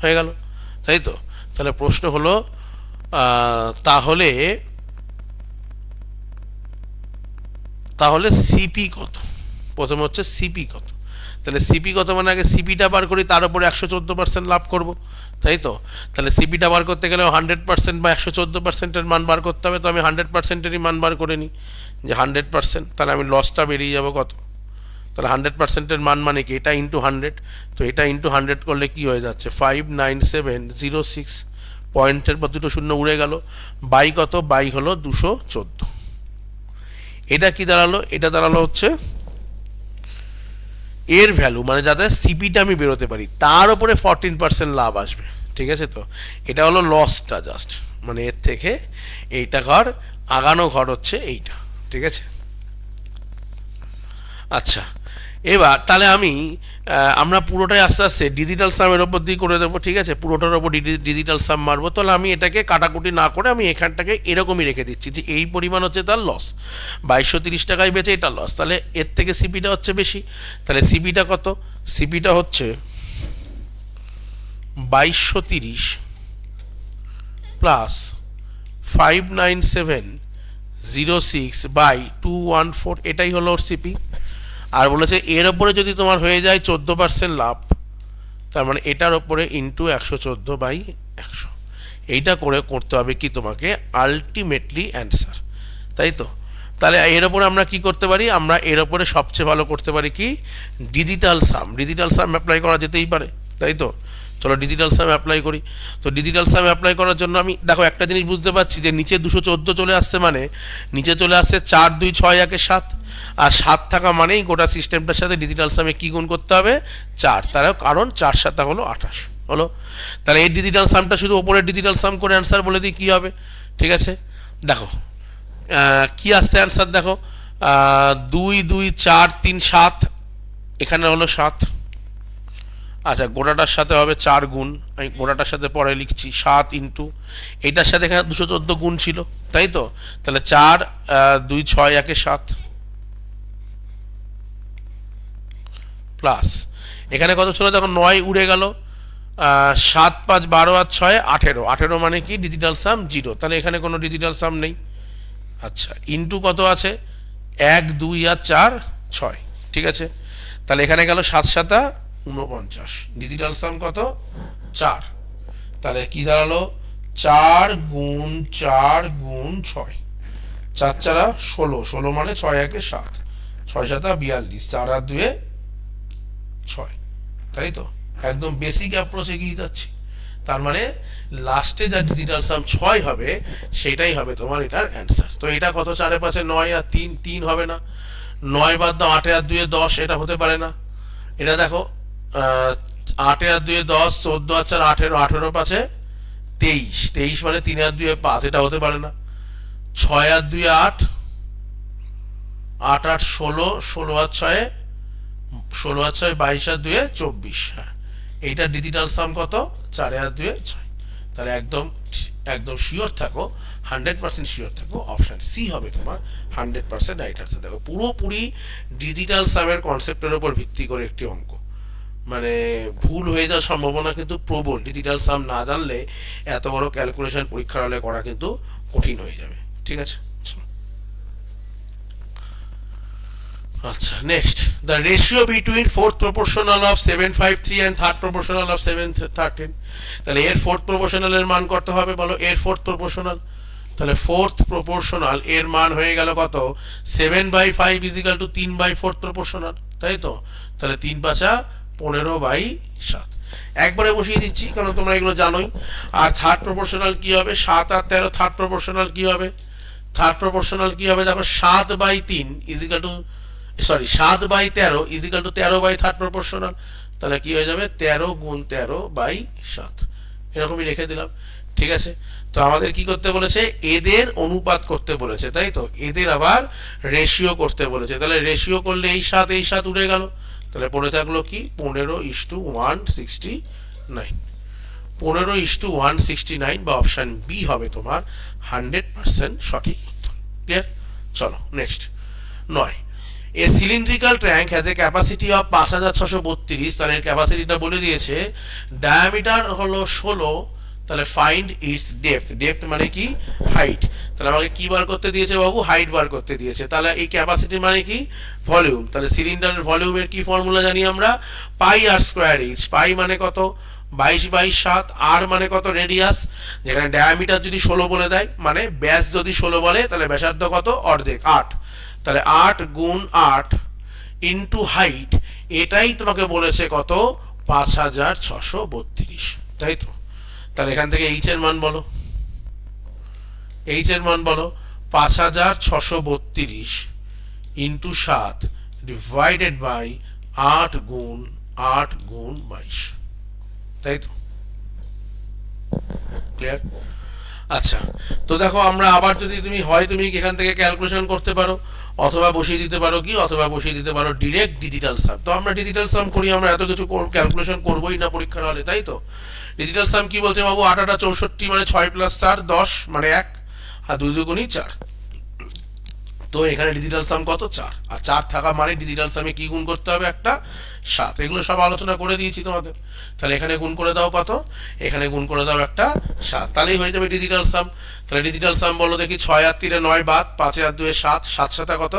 হয়ে গেল, তাই তো? তাহলে প্রশ্ন হলো তাহলে সিপি কত? প্রথমে হচ্ছে সিপি কত। তাহলে সিপি কত, মানে আগে সিপিটা বার করি, তার উপরে 114% লাভ করব, তাই তো। তাহলে সিপিটা বার করতে গেলে 100% বা 114%-এর মান বার করতে হবে, তো আমি 100%-এরই মান বার করে নিই, যে 100%, তাহলে আমি লসটা বেরিয়ে যাব কত। তাহলে 100%-এর মান মানে কি, এটা ইন্টু 100, তো এটা ইন্টু 100 করলে কি হয়ে যাচ্ছে 59706, পয়েন্টের পর দুটো শূন্য উড়ে গেল, বাই কত, বাই হলো 214। এটা কি দাঁড়ালো, এটা দাঁড়ালো হচ্ছে এর ভ্যালু, মানে যাতে সিপিটা আমি বেরোতে পারি, তার উপরে 14% লাভ আসবে, ঠিক আছে। তো এটা হলো লসটা জাস্ট, মানে এর থেকে এইটা ঘর আগানো ঘর হচ্ছে এইটা, ঠিক আছে। আচ্ছা, এবার তাহলে আমরা পুরোটাই আস্তে আস্তে ডিজিটাল সামের ওপর দিয়ে করে দেবো, ঠিক আছে। পুরোটার ওপর ডিজিটাল সাম মারবো, তাহলে আমি এটাকে কাটাকুটি না করে আমি এখানটাকে এরকমই রেখে দিচ্ছি যে এই পরিমাণ হচ্ছে তার লস, 2230 টাকায় বেচে এটা লস, তাহলে এর থেকে সিপিটা হচ্ছে বেশি। তাহলে সিপিটা কত, সিপিটা হচ্ছে 2230 প্লাস 59706 বাই 214, এটাই হলো ওর সিপি। আর বলেছে এর ওপরে যদি তোমার হয়ে যায় 14% লাভ, তার মানে এটার ওপরে ইন্টু 114/100, এইটা করে করতে হবে কি তোমাকে আলটিমেটলি অ্যান্সার, তাই তো। তাহলে এর ওপরে আমরা কি করতে পারি, আমরা এর ওপরে সবচেয়ে ভালো করতে পারি কি ডিজিটাল সাম, ডিজিটাল সাম অ্যাপ্লাই করা যেতেই পারে, তাই তো। চলো ডিজিটাল সাম অ্যাপ্লাই করি। তো ডিজিটাল সাম অ্যাপ্লাই করার জন্য আমি দেখো একটা জিনিস বুঝতে পারছি যে নিচে 214 চলে আসছে, মানে নিচে চলে আসছে 4 2 6 1 7, আর 7 থাকা মানেই গোটা সিস্টেমটার সাথে ডিজিটাল সামে কী গুণ করতে হবে 4, তার কারণ 4 7 হলো 28 হলো। তাহলে এই ডিজিটাল সামটা শুধু ওপরের ডিজিটাল সাম করে অ্যান্সার বলে দিই কী হবে, ঠিক আছে। দেখো কি আসছে অ্যান্সার, দেখো 2 2 4 3 7, এখানে হলো 7। আচ্ছা, গোটাটার সাথে হবে 4 গুণ, আমি গোটাটার সাথে পরে লিখছি 7 ইন্টু এইটার সাথে এখানে 214 গুণ ছিল, তাই তো। তাহলে 4 2 6 1 7 প্লাস এখানে কত ছিল দেখো 9 উড়ে গেল, 7 5 12 আর 6 18, 18 মানে কি ডিজিটাল সাম 0, তাহলে এখানে কোনো ডিজিটাল সাম নেই। আচ্ছা, ইন্টু কত আছে 1 2 আর 4 6, ঠিক আছে। তাহলে এখানে গেল 7 7 49, ডিজিটাল সাম কত 4, তাহলে কি দাঁড়ালো 4 গুণ 4 গুণ 6, 4 4 16, 16 মানে 6 1 7, 6 7 42, 4 আর 2 6, তাই তো। একদম বেসিক অ্যাপ্রোচ এগিয়ে যাচ্ছি, তার মানে লাস্টে যা ডিজিটাল সাম 6 হবে সেটাই হবে তোমার এটার অ্যান্সার। তো এটা কত 4 5 9 আর 3 3 হবে না, 9 বাদ দাও 8 আর 2 10, এটা হতে পারে না। এটা দেখো 8 আর 2 10, 14 আর 4 18, 18 5 23, 23 মানে 3 আর 2 5, এটা হতে পারে না। 6 আর 2 8, 8 8 16, 16 আর 6 16 আর 6 22 আর 2 24, হ্যাঁ এইটা ডিজিটাল সাম কত 4 আর 2 6। তাহলে একদম একদম শিওর থাকো, 100% শিওর থাকো, অপশান সি হবে তোমার 100% রাইট আনসার। দেখো পুরোপুরি ডিজিটাল সামের কনসেপ্টের উপর ভিত্তি করে একটি অঙ্ক, মানে ভুল হয়ে যাওয়ার সম্ভাবনা কিন্তু প্রবল, ডিজিটাল সাম না জানলে এত বড় ক্যালকুলেশন পরীক্ষার হলে করা কিন্তু কঠিন হয়ে যাবে, ঠিক আছে। আচ্ছা, next the ratio between fourth proportional of 753 and third proportional of 713, তাহলে এর ফোর্থ প্রপোর্শনালের মান কত হবে বলো, এর ফোর্থ প্রপোর্শনাল, তাহলে ফোর্থ প্রপোর্শনাল এর মান হয়ে গেল কত 7/5 ইজিক্যাল টু 3/4 প্রপোর্শনাল, তাই তো। তাহলে 3 5 15/7, একবারে বসিয়ে দিচ্ছি কারণ তোমরা এগুলো জানোই। আর থার্ড প্রপোর্শনাল কি হবে 7 আর 13, থার্ড প্রপোর্শনাল কি হবে, থার্ড প্রপোর্শনাল কি হবে দেখো 7/3 equal to 7/13 equal to 13 third proportional, তাহলে কি হয়ে যাবে 13 গুণ 13/7, এরকমই রেখে দিলাম, ঠিক আছে। তো আমাদের কি করতে বলেছে এদের অনুপাত করতে বলেছে, তাই তো, এদের আবার রেশিও করতে বলেছে। তাহলে রেশিও করলে এই 7 উড়ে গেল, তাহলে পড়ে থাকলো কি 15:169, 15:169 বা অপশান বি হবে তোমার 100% সঠিক উত্তর। ক্লিয়ার? চলো next 9, A cylindrical tank has a capacity of 5632, তার এর ক্যাপাসিটিটা বলে দিয়েছে, ডায়ামিটার হলো 16, তাহলে ফাইন্ড ইটস ডেপথ, ডেপথ মানে কি হাইট, তাহলে আমাকে কি বার করতে দিয়েছে বাবু, হাইট বার করতে দিয়েছে। তাহলে এই ক্যাপাসিটি মানে কি ভলিউম, তাহলে সিলিন্ডারের ভলিউমের কি ফর্মুলা জানি আমরা, পাই আর স্কোয়ার এইচ, পাই মানে কত 22/7, আর মানে কত রেডিয়াস, যেখানে ডায়ামিটার যদি 16 বলে দেয় মানে ব্যাস যদি 16 বলে তাহলে ব্যাসার্ধ কত অর্ধেক 8, তাহলে 8 গুণ 8 ইন্টু হাইট, এটাই তোমাকে বলেছে কত 5632, তাই তো। তাহলে এখান থেকে এইচ এর মান বলো, এইচ এর মান বলো 5632 ইন্টু 7 ডিভাইডেড বাই 8 গুণ 22, তাই তো, ক্লিয়ার। আচ্ছা, তো দেখো আমরা আবার যদি তুমি হয় তুমি এখান থেকে ক্যালকুলেশন করতে পারো, অথবা বসিয়ে দিতে পারো কি, অথবা বসিয়ে দিতে পারো ডিরেক্ট ডিজিটাল সাম। তো আমরা ডিজিটাল সাম করি, আমরা এত কিছু ক্যালকুলেশন করবোই না পরীক্ষার হলে, তাই তো। ডিজিটাল সাম কি বলছে বাবু, 8 8 64 মানে 6 + 4 10 মানে 1, আর 2 2 গুণই 4। তো এখানে ডিজিটাল সাম কত 4, আর 4 থাকা মানে ডিজিটাল সামে কি গুণ করতে হবে একটা 7, এগুলো সব আলোচনা করে দিয়েছি তোমাদের। তাহলে এখানে গুণ করে দাও কত, এখানে গুণ করে দাও একটা 7, তাহলেই হয়ে যাবে ডিজিটাল সাম। তাহলে ডিজিটাল সাম বলো দেখি, 6 আর 3 9 বাদ, 5 আর 2 7, 7 7 কত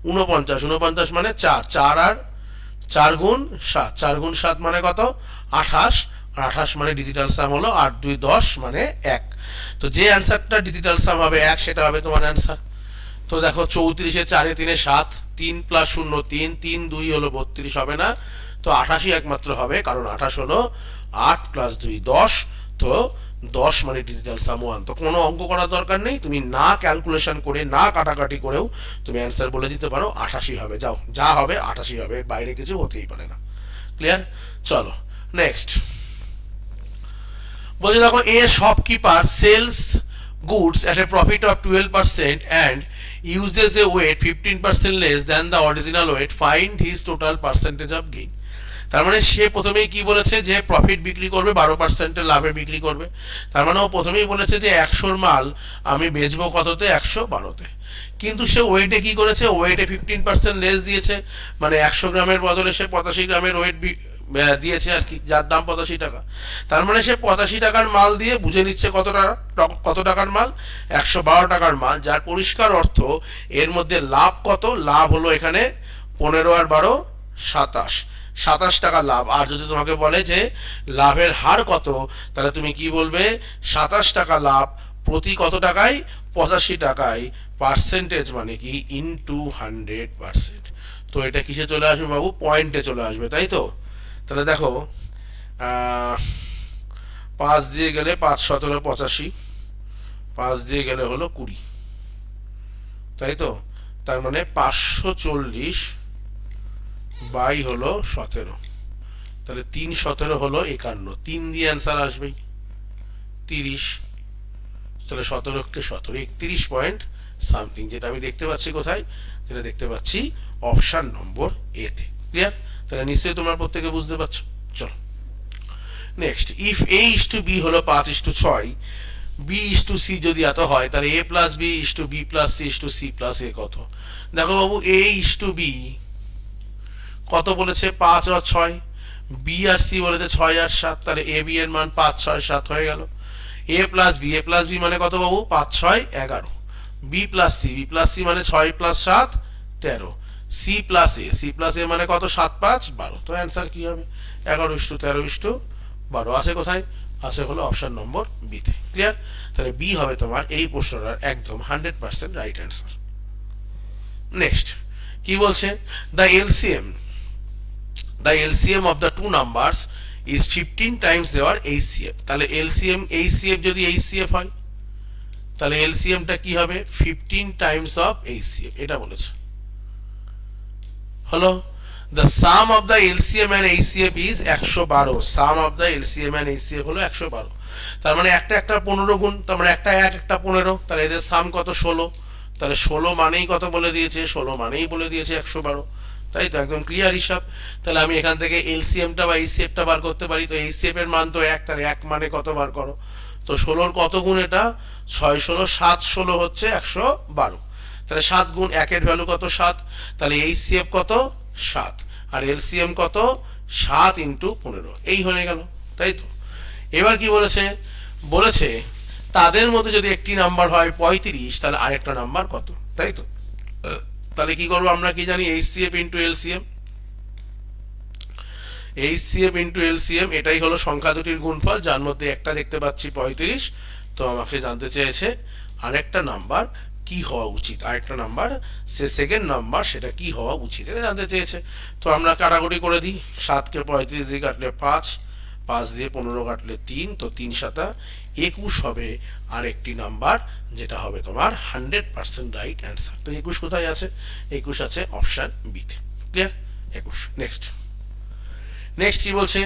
49, 49 মানে 4, 4 আর 4 গুণ 7, 4 গুণ 7 মানে কত 28, আর 28 মানে ডিজিটাল সাম হলো 8 2 10 মানে 1। তো যে অ্যান্সারটা ডিজিটাল সাম হবে 1, সেটা হবে তোমার অ্যান্সার। তো দেখো 34 4 3 7, 3 + 0 3, 3 2 হলো 32 হবে না, তো 88 একমাত্র হবে, কারণ 28 হলো 8 + 2 10, তো 10 মানে ডিজিটাল সাম 1। তো কোনো অঙ্ক করার দরকার নেই, তুমি না ক্যালকুলেশন করে না কাটাকাটি করেও তুমি অ্যান্সার বলে দিতে পারো 88 হবে, যাও যা হবে 88 হবে, এর বাইরে কিছু হতেই পারে না, ক্লিয়ার। চলো নেক্সট বলছে দেখো, a shopkeeper sells goods at a profit of 12% and uses a weight 15% less than the original weight, find his total percentage of gain। তার মানে সে প্রথমেই কি বলেছে যে প্রফিট বিক্রি করবে 12% লাভে বিক্রি করবে, তার মানে ও প্রথমেই বলেছে যে 100 মাল আমি বেচবো কততে 112তে, কিন্তু সে ওয়েটে কি করেছে, ওয়েটে 15% লেস দিয়েছে, মানে 100 গ্রামের বদলে সে 85 গ্রামের ওয়েট দিয়েছে আর কি, যার দাম 85 টাকা। তার মানে সে 85 টাকার মাল দিয়ে বুঝে নিচ্ছে কত টাকার মাল 112 টাকার মাল, যার পরিষ্কার অর্থ এর মধ্যে লাভ কত, লাভ হলো এখানে 15 আর 12 27, 27 টাকা লাভ। আর যদি তোমাকে বলে যে লাভের হার কত, তাহলে তুমি কি বলবে 27 টাকা লাভ প্রতি কত টাকায় 85 টাকায়, পার্সেন্টেজ মানে কি ইনটু 100%। তো এটা কিসে চলে আসবে বাবু, পয়েন্টে চলে আসবে, তাই তো। তাহলে দেখো 5 দিয়ে গেলে 5 17 85, 5 দিয়ে গেলে হলো 20, তাই তো। তার মানে 540 বাই হলো 17, তাহলে 3 17 হলো 51, 3 দিয়ে অ্যান্সার আসবেই 30, তাহলে 17কে 17 31 পয়েন্ট সামথিং, যেটা আমি দেখতে পাচ্ছি কোথায়, যেটা দেখতে পাচ্ছি অপশন নম্বর এতে, ক্লিয়ার। তাহলে নিশ্চয়ই তোমরা প্রত্যেকে বুঝতে পারছো। চলো next, if A is to B হলো 5:6, বি ইস টু সি যদি এত হয়, তাহলে A plus B is to B plus C is to C plus A কত। দেখো বাবু, এ ইস টু বি কত বলেছে 5 আর 6, বি আর সি বলেছে 6 আর 7, তাহলে এ বি এর মান 5 6 7 হয়ে গেল। এ প্লাস বি মানে কত বাবু 5 6 11, বি প্লাস সি মানে 6 + 7 13, সি প্লাস এ মানে কত 7 5 12। তো অ্যান্সার কি হবে 11:13:12 আছে কোথায়, আছে হলো অপশন নম্বর বিতে, ক্লিয়ার। তাহলে বি হবে তোমার এই প্রশ্নটার একদম 100% রাইট অ্যান্সার। নেক্সট কি বলছে, the LCM of the two numbers is 15 times their HCF. তাহলে এলসিএম এইচসিএফ যদি এইচসিএফ হয়, তাহলে এলসিএমটা কি হবে 15 টাইমস অফ এইচসিএফ, এটা বলেছে। হলো the sum of the LCM and HCF is 112, sum of the LCM and HCF হলো 112, তার মানে একটা 15 গুণ, তার মানে একটা 15, তাহলে এদের সাম কত 16, তাহলে 16 মানেই কত বলে দিয়েছে, 16 মানেই বলে দিয়েছে 112, তাই তো একদম ক্লিয়ার হিসাব। তাহলে আমি এখান থেকে এলসিএমটা বা এইচসিএফটা বার করতে পারি, তো এইচসিএফ এর মান তো 1, তাহলে 1 মানে কত বার করো, তো 16 কত গুণ, এটা 6 16 7 16 হচ্ছে 112, তাহলে 7 গুণ 1 এর ভ্যালু কত 7, তাহলে এইচসিএফ কত 7 আর এলসিএম কত 7 × 15, এই হয়ে গেল, তাই তো। এবার কি বলেছে বলেছে তাদের মধ্যে যদি একটি নাম্বার হয় 35, তাহলে আরেকটা নাম্বার কত, তাই তো? তাহলে কি করবো আমরা, কি জানি, HCF into LCM. HCF into LCM, এটাই হলো সংখ্যা দুটির গুণফল, যার মধ্যে একটা দেখতে পাচ্ছি 35। তো আমাকে জানতে চেয়েছে আরেকটা নাম্বার কি হওয়া উচিত, আরেকটা নাম্বার সে সেকেন্ড নাম্বার সেটা কি হওয়া উচিত, এটা জানতে চেয়েছে। তো আমরা কাটাকুটি করে দিই, 7কে 35 দিয়ে কাটলে 5, 5 দিয়ে 15 কাটলে 3, তো 3 7 21 হবে আরেকটি নাম্বার, যেটা হবে তোমার 100% রাইট অ্যান্সার। তো 21 কোথায় আছে? 21 আছে অপশন বিতে। ক্লিয়ার? 21। নেক্সট কি বলছে,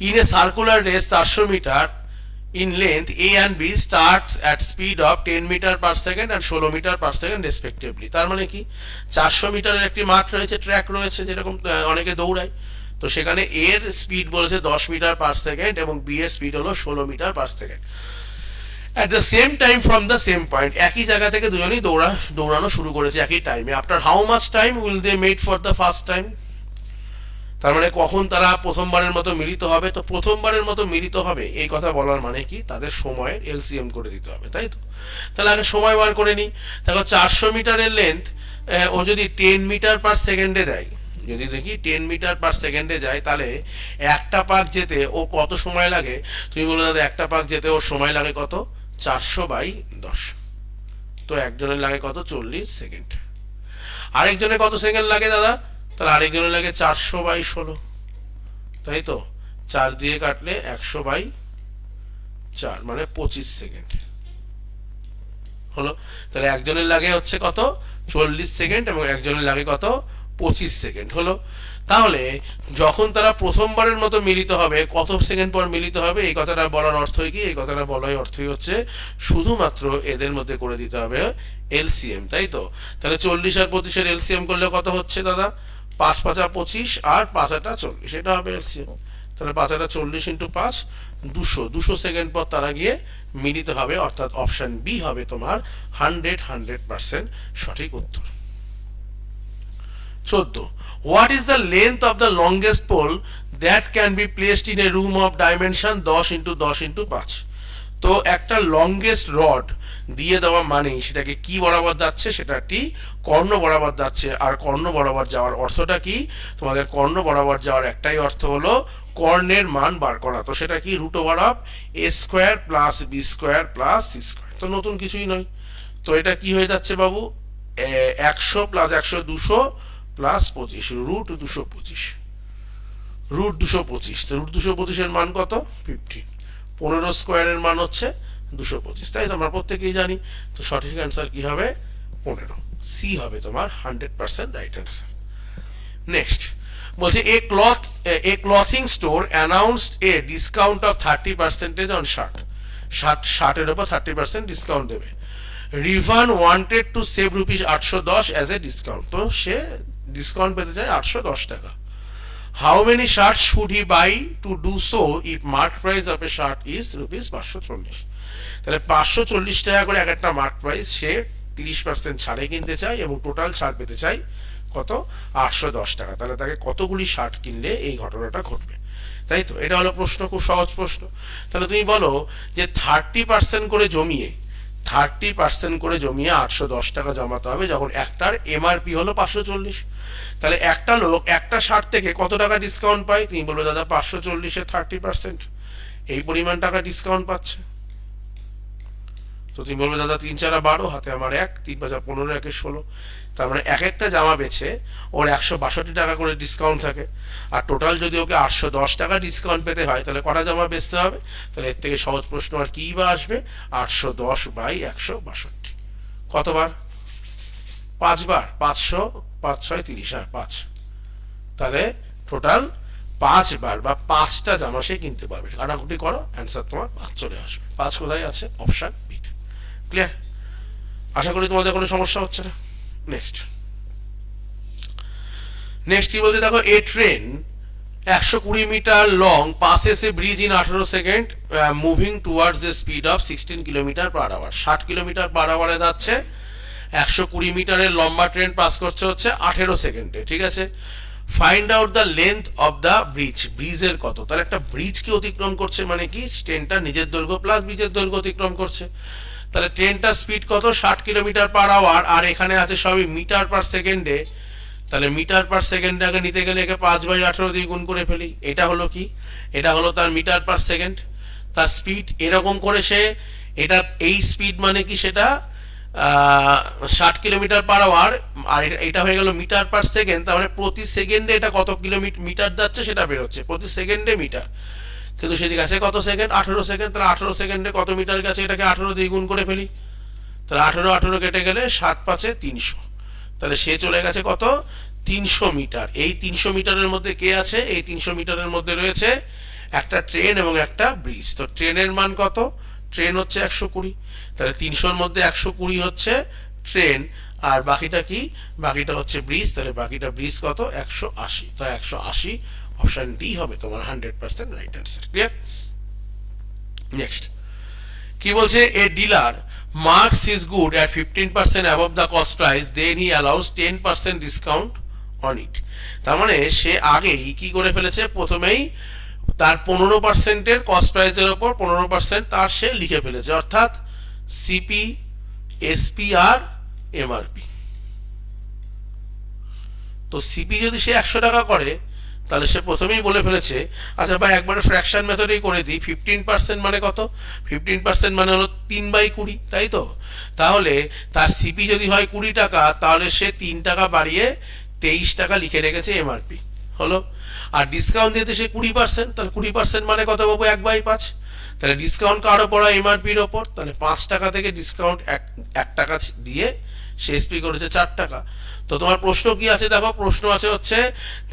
in a circular race 400 metre in length A and B starts at speed of 10 meter per second and 16 meter per second respectively। তার মানে কি, 400 মিটারের একটি মাঠ রয়েছে, ট্র্যাক রয়েছে, যেরকম অনেকে দৌড়ায়। তো সেখানে এর স্পিড বলেছে 10 মিটার পার সেকেন্ড এবং বি এর স্পিড হলো 16 metre per second. At the same time from the same point, একই জায়গা থেকে দুজনেই দৌড়ানো শুরু করেছে একই টাইমে। After how much time will they met for the first time? তার মানে কখন তারা প্রথমবারের মতো মিলিত হবে? তো প্রথমবারের মতো মিলিত হবে এই কথা বলার মানে কি, তাদের সময়ের এলসিএম করে দিতে হবে, তাই তো? তাহলে আগে সময় বার করে নিই। দেখো 400 মিটারের লেন্থ ও যদি 10 মিটার পার সেকেন্ডে দেয়, যদি দেখি 10 মিটার পার সেকেন্ডে যায়, তাহলে একটা পাক যেতে ও কত সময় লাগে? তুমি বলো দাদা একটা পাক যেতে ওর সময় লাগে কত? 400/10। তো একজনের লাগে কত? 40 সেকেন্ড। আরেকজনের কত সেকেন্ড লাগে দাদা? তাহলে আরেকজনের লাগে 400/16, তাই তো? 4 দিয়ে কাটলে 100/4, মানে 25 সেকেন্ড হলো। তাহলে একজনের লাগে হচ্ছে কত? 40 সেকেন্ড এবং একজনের লাগে কত? 25 সেকেন্ড হলো। তাহলে যখন তারা প্রথমবারের মতো মিলিত হবে, কত সেকেন্ড পর মিলিত হবে, এই কথাটা বলার অর্থই কি? এই কথাটা বলার অর্থই হচ্ছে শুধুমাত্র এদের মধ্যে করে দিতে হবে এলসিএম, তাই তো? তাহলে 40 আর 25 এলসিএম করলে কত হচ্ছে দাদা? 5 5 25 আর 5 8 40, এটা হবে এলসিএম। তাহলে 5 8 40 ইন্টু 5, 200 সেকেন্ড পর তারা গিয়ে মিলিত হবে, অর্থাৎ অপশন বি হবে তোমার 100% সঠিক উত্তর। 14, what is the length of the longest pole that can be placed in a room of dimension 10 into 10 into 5? তো একটা লংগেস্ট রড দিয়ে দেওয়া মানেই সেটাকে কি বরাবর যাচ্ছে? সেটা একটি কর্ণ বরাবর যাচ্ছে। আর কর্ণ বরাবর যাওয়ার অর্থটা কি? তোমাদের কর্ণ বরাবর যাওয়ার একটাই অর্থ হলো কর্ণের মান বার করা। তো সেটা কি? √a² plus b² plus c²। তো নতুন কিছুই নয়। তো এটা কি হয়ে যাচ্ছে বাবু? 100 প্লাস 100 200 প্লাস 25, √225। √225, তো √225 এর মান কত? 15। 15 স্কোয়ারের মান হচ্ছে 225, তাই তো আমরা প্রত্যেকেই জানি। তো সঠিক অ্যান্সার কি হবে? 15। সি হবে তোমার 100% রাইট অ্যান্সার। নেক্সট বলছে, a clothing store announced a discount of 30% on শার্টের উপর 30% ডিসকাউন্ট দেবে। Rivan wanted to save ₹810 as a discount. তো সে ডিসকাউন্ট পেতে চায় 810 টাকা। How many shirts should he buy to do so if mark price of a shirt is ₹540? তাহলে 540 টাকা করে এক একটা মার্ক প্রাইস সে 30% ছাড়ে কিনতে চায় এবং টোটাল ছাড় পেতে চায় কত? 810 টাকা। তাহলে তাকে কতগুলি শার্ট কিনলে এই ঘটনাটা ঘটবে, তাই তো? এটা হলো প্রশ্ন, খুব সহজ প্রশ্ন। তাহলে তুমি বলো যে 30% করে জমিয়ে 810 টাকা জমাতে হবে যখন একটার এমআরপি হলো 540। তাহলে একটা লোক একটা শার্ট থেকে কত টাকা ডিসকাউন্ট পায়? তুমি বলবে দাদা 540-এ 30%, এই পরিমাণ টাকা ডিসকাউন্ট পাচ্ছে। তো তুমি বলবে দাদা 3 4 12, হাতে আমার 1, 3 5 15, 1 16। তার মানে এক একটা জামা বেছে ওর 162 টাকা করে ডিসকাউন্ট থাকে। আর টোটাল যদি ওকে 810 টাকা ডিসকাউন্ট পেতে হয়, তাহলে কটা জামা বেচতে হবে? তাহলে এর থেকে সহজ প্রশ্ন আর কি বা আসবে? 810/162। কতবার? 5 বার। 500 5 6 30, হ্যাঁ 5। তাহলে টোটাল 5 বার বা 5টা জামা সে কিনতে পারবে। কাটাকুটি করো, অ্যান্সার তোমার 5 চলে আসবে। 5 কোথায় আছে? Option B. ক্লিয়ার? আশা করি তোমাদের কোনো সমস্যা হচ্ছে না। নেক্সট কি বলতে, দেখো, a train 120 metre long passes a bridge in 18 second moving towards the speed of 16 kilometre per hour. 60 kilometre per আওয়ারে যাচ্ছে, 120 মিটারের লম্বা ট্রেন পাস করছে হচ্ছে 18 সেকেন্ডে, ঠিক আছে? Find out the length of the bridge, ব্রিজের কত, তাহলে একটা ব্রিজকে অতিক্রম করছে মানে কি ট্রেনটা নিজের দৈর্ঘ্য প্লাস ব্রিজের দৈর্ঘ্য অতিক্রম করছে। তাহলে ট্রেনটার স্পিড কত, 60 কিলোমিটার/আওয়ার, আর এখানে আছে সবই মিটার পার সেকেন্ডে। তাহলে মিটার পার সেকেন্ডে আগে নিতে গেলে একে 5/18 দিয়ে গুণ করে ফেলি, এটা হলো কি, এটা হলো তার মিটার পার সেকেন্ড। তার স্পিড এরকম করে সে, এটা এই স্পিড মানে কি সেটা 60 কিলোমিটার/আওয়ার, আর এটা হয়ে গেল মিটার পার সেকেন্ড, তার মানে প্রতি সেকেন্ডে এটা কত মিটার যাচ্ছে সেটা বেরোচ্ছে, প্রতি সেকেন্ডে মিটার। কিন্তু সেদিকে আছে কত সেকেন্ড, 18 সেকেন্ড, তাহলে 18 সেকেন্ডে কত মিটার গেছে, এটাকে 18 দিয়ে গুণ করে ফেলি। তাহলে 18 কেটে গেলে 7×5 = 300, তাহলে সে চলে গেছে কত, 300 মিটার। এই 300 মিটারের মধ্যে কে আছে, এই 300 মিটারের মধ্যে রয়েছে একটা ট্রেন এবং একটা ব্রিজ। তো ট্রেনের মান কত, ট্রেন হচ্ছে 120, তাহলে 300-র মধ্যে 120 হচ্ছে ট্রেন, আর বাকিটা কি, বাকিটা হচ্ছে ব্রিজ, তাহলে বাকিটা ব্রিজ কত, 180। তো 180 অপশন ডি হবে তোমার 100% রাইট অ্যান্সার। ক্লিয়ার? নেক্সট কি বলছে, এ dealer marks his good at 15% above the cost price, then he allows 10% discount on it। তার মানে সে আগেই কি করে ফেলেছে, প্রথমেই তার 15%-এর কস্ট প্রাইসের ওপর 15% তার সে লিখে ফেলেছে, অর্থাৎ সিপি, এসপি আর এমআরপি। তো সিপি যদি সে 100 টাকা করে, তাহলে সে প্রথমেই বলে ফেলেছে, আচ্ছা ভাই একবারে ফ্র্যাকশন মেথডেই করে দিই, 15% মানে কত, 15% মানে হলো 3/20, তাই তো। তাহলে তার সিপি যদি হয় 20 টাকা, তাহলে সে 3 টাকা বাড়িয়ে 23 টাকা লিখে রেখেছে এমআরপি, হলো। আর ডিসকাউন্ট দিয়েছে সে 20%, তাহলে 20% মানে কত পাবো, 1/5। তাহলে ডিসকাউন্ট কার ওপর হয়, এমআরপির ওপর, তাহলে 5 টাকা থেকে ডিসকাউন্ট 1 টাকা দিয়ে সে এসপি করেছে 4 টাকা। তো তোমার প্রশ্ন কি আছে দেখো, প্রশ্ন আছে হচ্ছে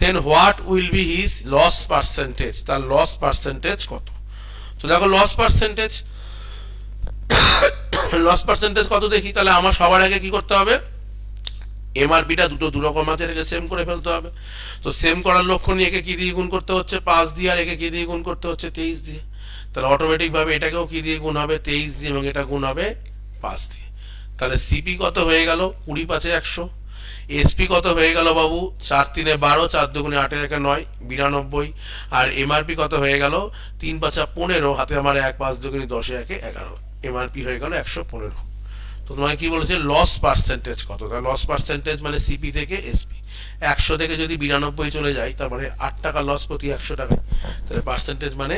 then what will be his loss percentage, তার লস পার্সেন্টেজ কত। তো দেখো লস পার্সেন্টেজ, লস পার্সেন্টেজ কত দেখি, তাহলে আমার সবার আগে কি করতে হবে, এমআরপিটা দু রকম আছে, এটাকে সেম করে ফেলতে হবে। তো সেম করার লক্ষ্য নিয়ে একে কি দিয়ে গুণ করতে হচ্ছে, 5 দিয়ে, আর একে কি দিয়ে গুণ করতে হচ্ছে, 23 দিয়ে। তাহলে অটোমেটিক ভাবে এটাকেও কি দিয়ে গুণ হবে, 23 দিয়ে, এবং এটা গুণ হবে 5 দিয়ে। তাহলে সিপি কত হয়ে গেল, 20×5 = 100। এসপি কত হয়ে গেল বাবু, 4×3 = 12, 4×2 = 8, 9 92। আর এমআরপি কত হয়ে গেল, 3×5 = 15, হাতে আমার 1, 5×2 = 10, 1 11, এমআরপি হয়ে গেল 115। তো তোমাকে কি বলেছে, লস পার্সেন্টেজ কত, তাহলে লস পার্সেন্টেজ মানে সিপি থেকে এসপি, 100 থেকে যদি 92 চলে যায়, তার মানে 8 টাকা লস প্রতি 100 টাকায়, তাহলে পার্সেন্টেজ মানে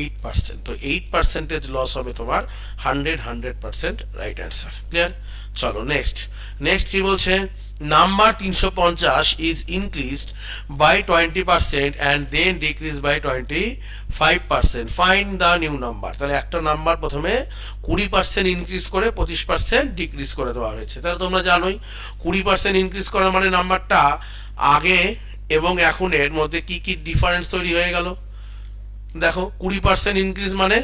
8%। তো 8% লস হবে তোমার 100% রাইট অ্যান্সার। ক্লিয়ার? চলো নেক্সট, নেক্সট কি বলছে, number 350 is increased by 20% and then decreased by 25%, find the new number। তাহলে একটা নাম্বার প্রথমে 20% ইনক্রিজ করে 25% ডিক্রিজ করে দেওয়া হয়েছে। তাহলে তোমরা জানোই 20% ইনক্রিজ করা মানে নাম্বারটা আগে এবং এখনের মধ্যে কি কি ডিফারেন্স তৈরি হয়ে গেল। দেখো 20% ইনক্রিজ মানে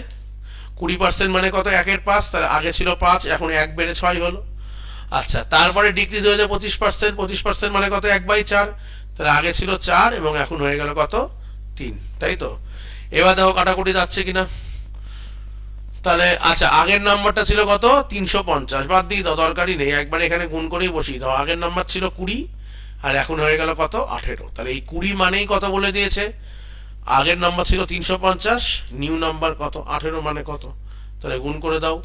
20% মানে কত, 1/5, তাহলে আগে ছিল 5, এখন 1 বেড়ে 6 হলো। আচ্ছা, তারপরে ডিক্রিজ হয়ে যায় 25%, 25% মানে কত, 1/4, তাহলে আগে ছিল 4 এবং এখন হয়ে গেল কত, 3, তাই তো। এবার দেখো কাটাকুটি যাচ্ছে কিনা, তাহলে আচ্ছা আগের নাম্বারটা ছিল কত, 350, বাদ দিয়ে দাও, দরকারই নেই, একবার এখানে গুণ করেই বসিয়ে দাও। আগের নাম্বার ছিল 20 আর এখন হয়ে গেল কত, 18। তাহলে এই 20 মানেই কত বলে দিয়েছে, আগের নাম্বার ছিল 350, নিউ নাম্বার কত, 18 মানে কত, তাহলে গুণ করে দাও,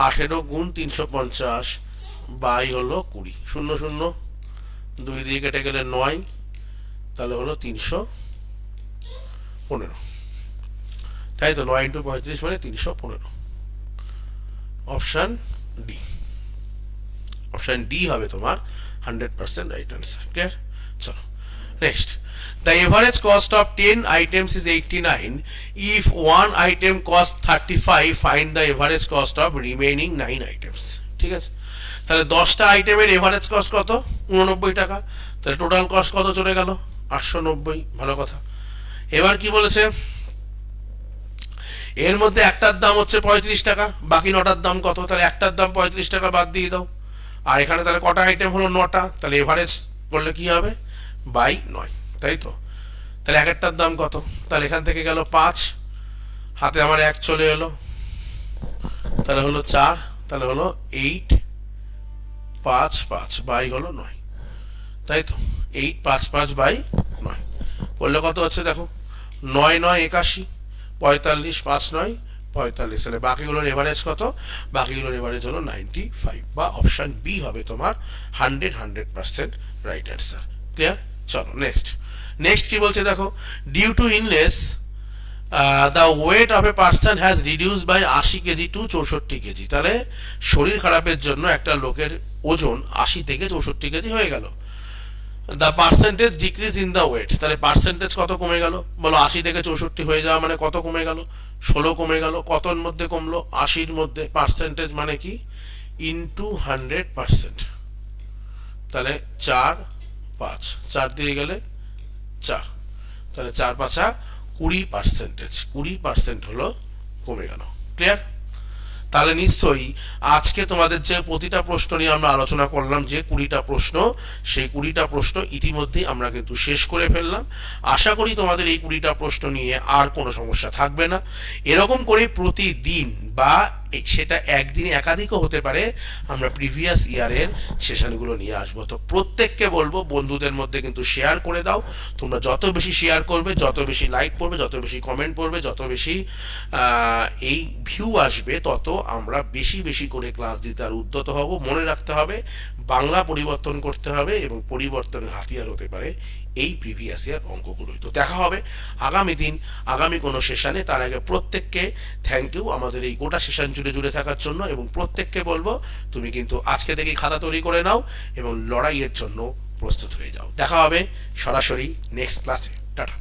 18 গুণ 350 বাই হলো 20, 0 0 2 দিয়ে কেটে গেলে 9, তাহলে হলো 315, তাই তো। 9 × 35 মানে 315, অপশন ডি, অপশন ডি হবে তোমার 100% রাইট অ্যান্সার। ক্লিয়ার? চলো next, the average cost of 10 items is 89, if one item cost 35, find the average cost of remaining 9 items। ঠিক আছে, তাহলে 10টা আইটেমের এভারেজ কস্ট কত, 89 টাকা, তাহলে টোটাল কস্ট কত চলে গেল, 890। ভালো কথা। এবার কি বলেছে, এর মধ্যে একটার দাম হচ্ছে 35 টাকা, বাকি 9টার দাম কত, তাহলে একটার দাম 35 টাকা বাদ দিয়ে দাও, আর এখানে তাহলে কটা আইটেম হলো, 9টা, তাহলে এভারেজ করলে কি হবে, বাই 9, তাই তো। তাহলে এক একটার দাম কত, তাহলে এখান থেকে গেল 5, হাতে আমার 1 চলে এলো, তাহলে হলো 4, তাহলে হলো 8 5 5 বাই হলো 9, তাই তো, 8 5 5 বাই 9। করলে কত হচ্ছে দেখো, 9 9 81, 45 5 9 45, তাহলে বাকিগুলোর এভারেজ কত, বাকিগুলোর এভারেজ হলো 95, বা অপশন বি হবে তোমার 100% রাইট অ্যান্সার। ক্লিয়ার? চলো নেক্সট। নেক্সট কি বলছে দেখো, ডিউ টু ইনলেস the weight of a person has reduce by 80 KG to 64 KG. তাহলে শরীর খারাপের জন্য একটা লোকের ওজন 80 থেকে 64 কেজি হয়ে গেল। The percentage decrease in the weight, তাহলে পার্সেন্টেজ কত কমে গেল বলো, 80 থেকে 64 হয়ে যাওয়া মানে কত কমে গেল, 16 কমে গেল। কতর মধ্যে কমলো, 80-র মধ্যে। পার্সেন্টেজ মানে কি, ইন্টু 100%, তাহলে 4 5, 4 দিয়ে গেলে 4, তাহলে 4 5 20%, 20% হলো কমে গেল। ক্লিয়ার? তাহলে নিশ্চয়ই আজকে তোমাদের যে প্রতিটা প্রশ্ন নিয়ে আমরা আলোচনা করলাম, যে 20টা প্রশ্ন, সেই 20টা প্রশ্ন ইতিমধ্যেই আমরা কিন্তু শেষ করে ফেললাম। আশা করি তোমাদের এই 20টা প্রশ্ন নিয়ে আর কোনো সমস্যা থাকবে না। এরকম করে প্রতিদিন, বা সেটা একদিন একাধিকও হতে পারে, আমরা প্রিভিয়াস ইয়ারের সেশনগুলো নিয়ে আসবো। তো প্রত্যেককে বলবো বন্ধুদের মধ্যে কিন্তু শেয়ার করে দাও। তোমরা যত বেশি শেয়ার করবে, যত বেশি লাইক করবে, যত বেশি কমেন্ট করবে, যত বেশি এই ভিউ আসবে, তত আমরা বেশি বেশি করে ক্লাস দিতে আর উদ্যত হব। মনে রাখতে হবে, বাংলা পরিবর্তন করতে হবে, এবং পরিবর্তনের হাতিয়ার হতে পারে এই প্রিভিয়াস ইয়ার অঙ্কগুলোই। তো দেখা হবে আগামী দিন, আগামী কোনো সেশনে। তার আগে প্রত্যেককে থ্যাংক ইউ আমাদের এই গোটা সেশন জুড়ে থাকার জন্য, এবং প্রত্যেককে বলবো তুমি কিন্তু আজকে থেকেই খাতা তৈরি করে নাও এবং লড়াইয়ের জন্য প্রস্তুত হয়ে যাও। দেখা হবে সরাসরি নেক্সট ক্লাসে। টাটা।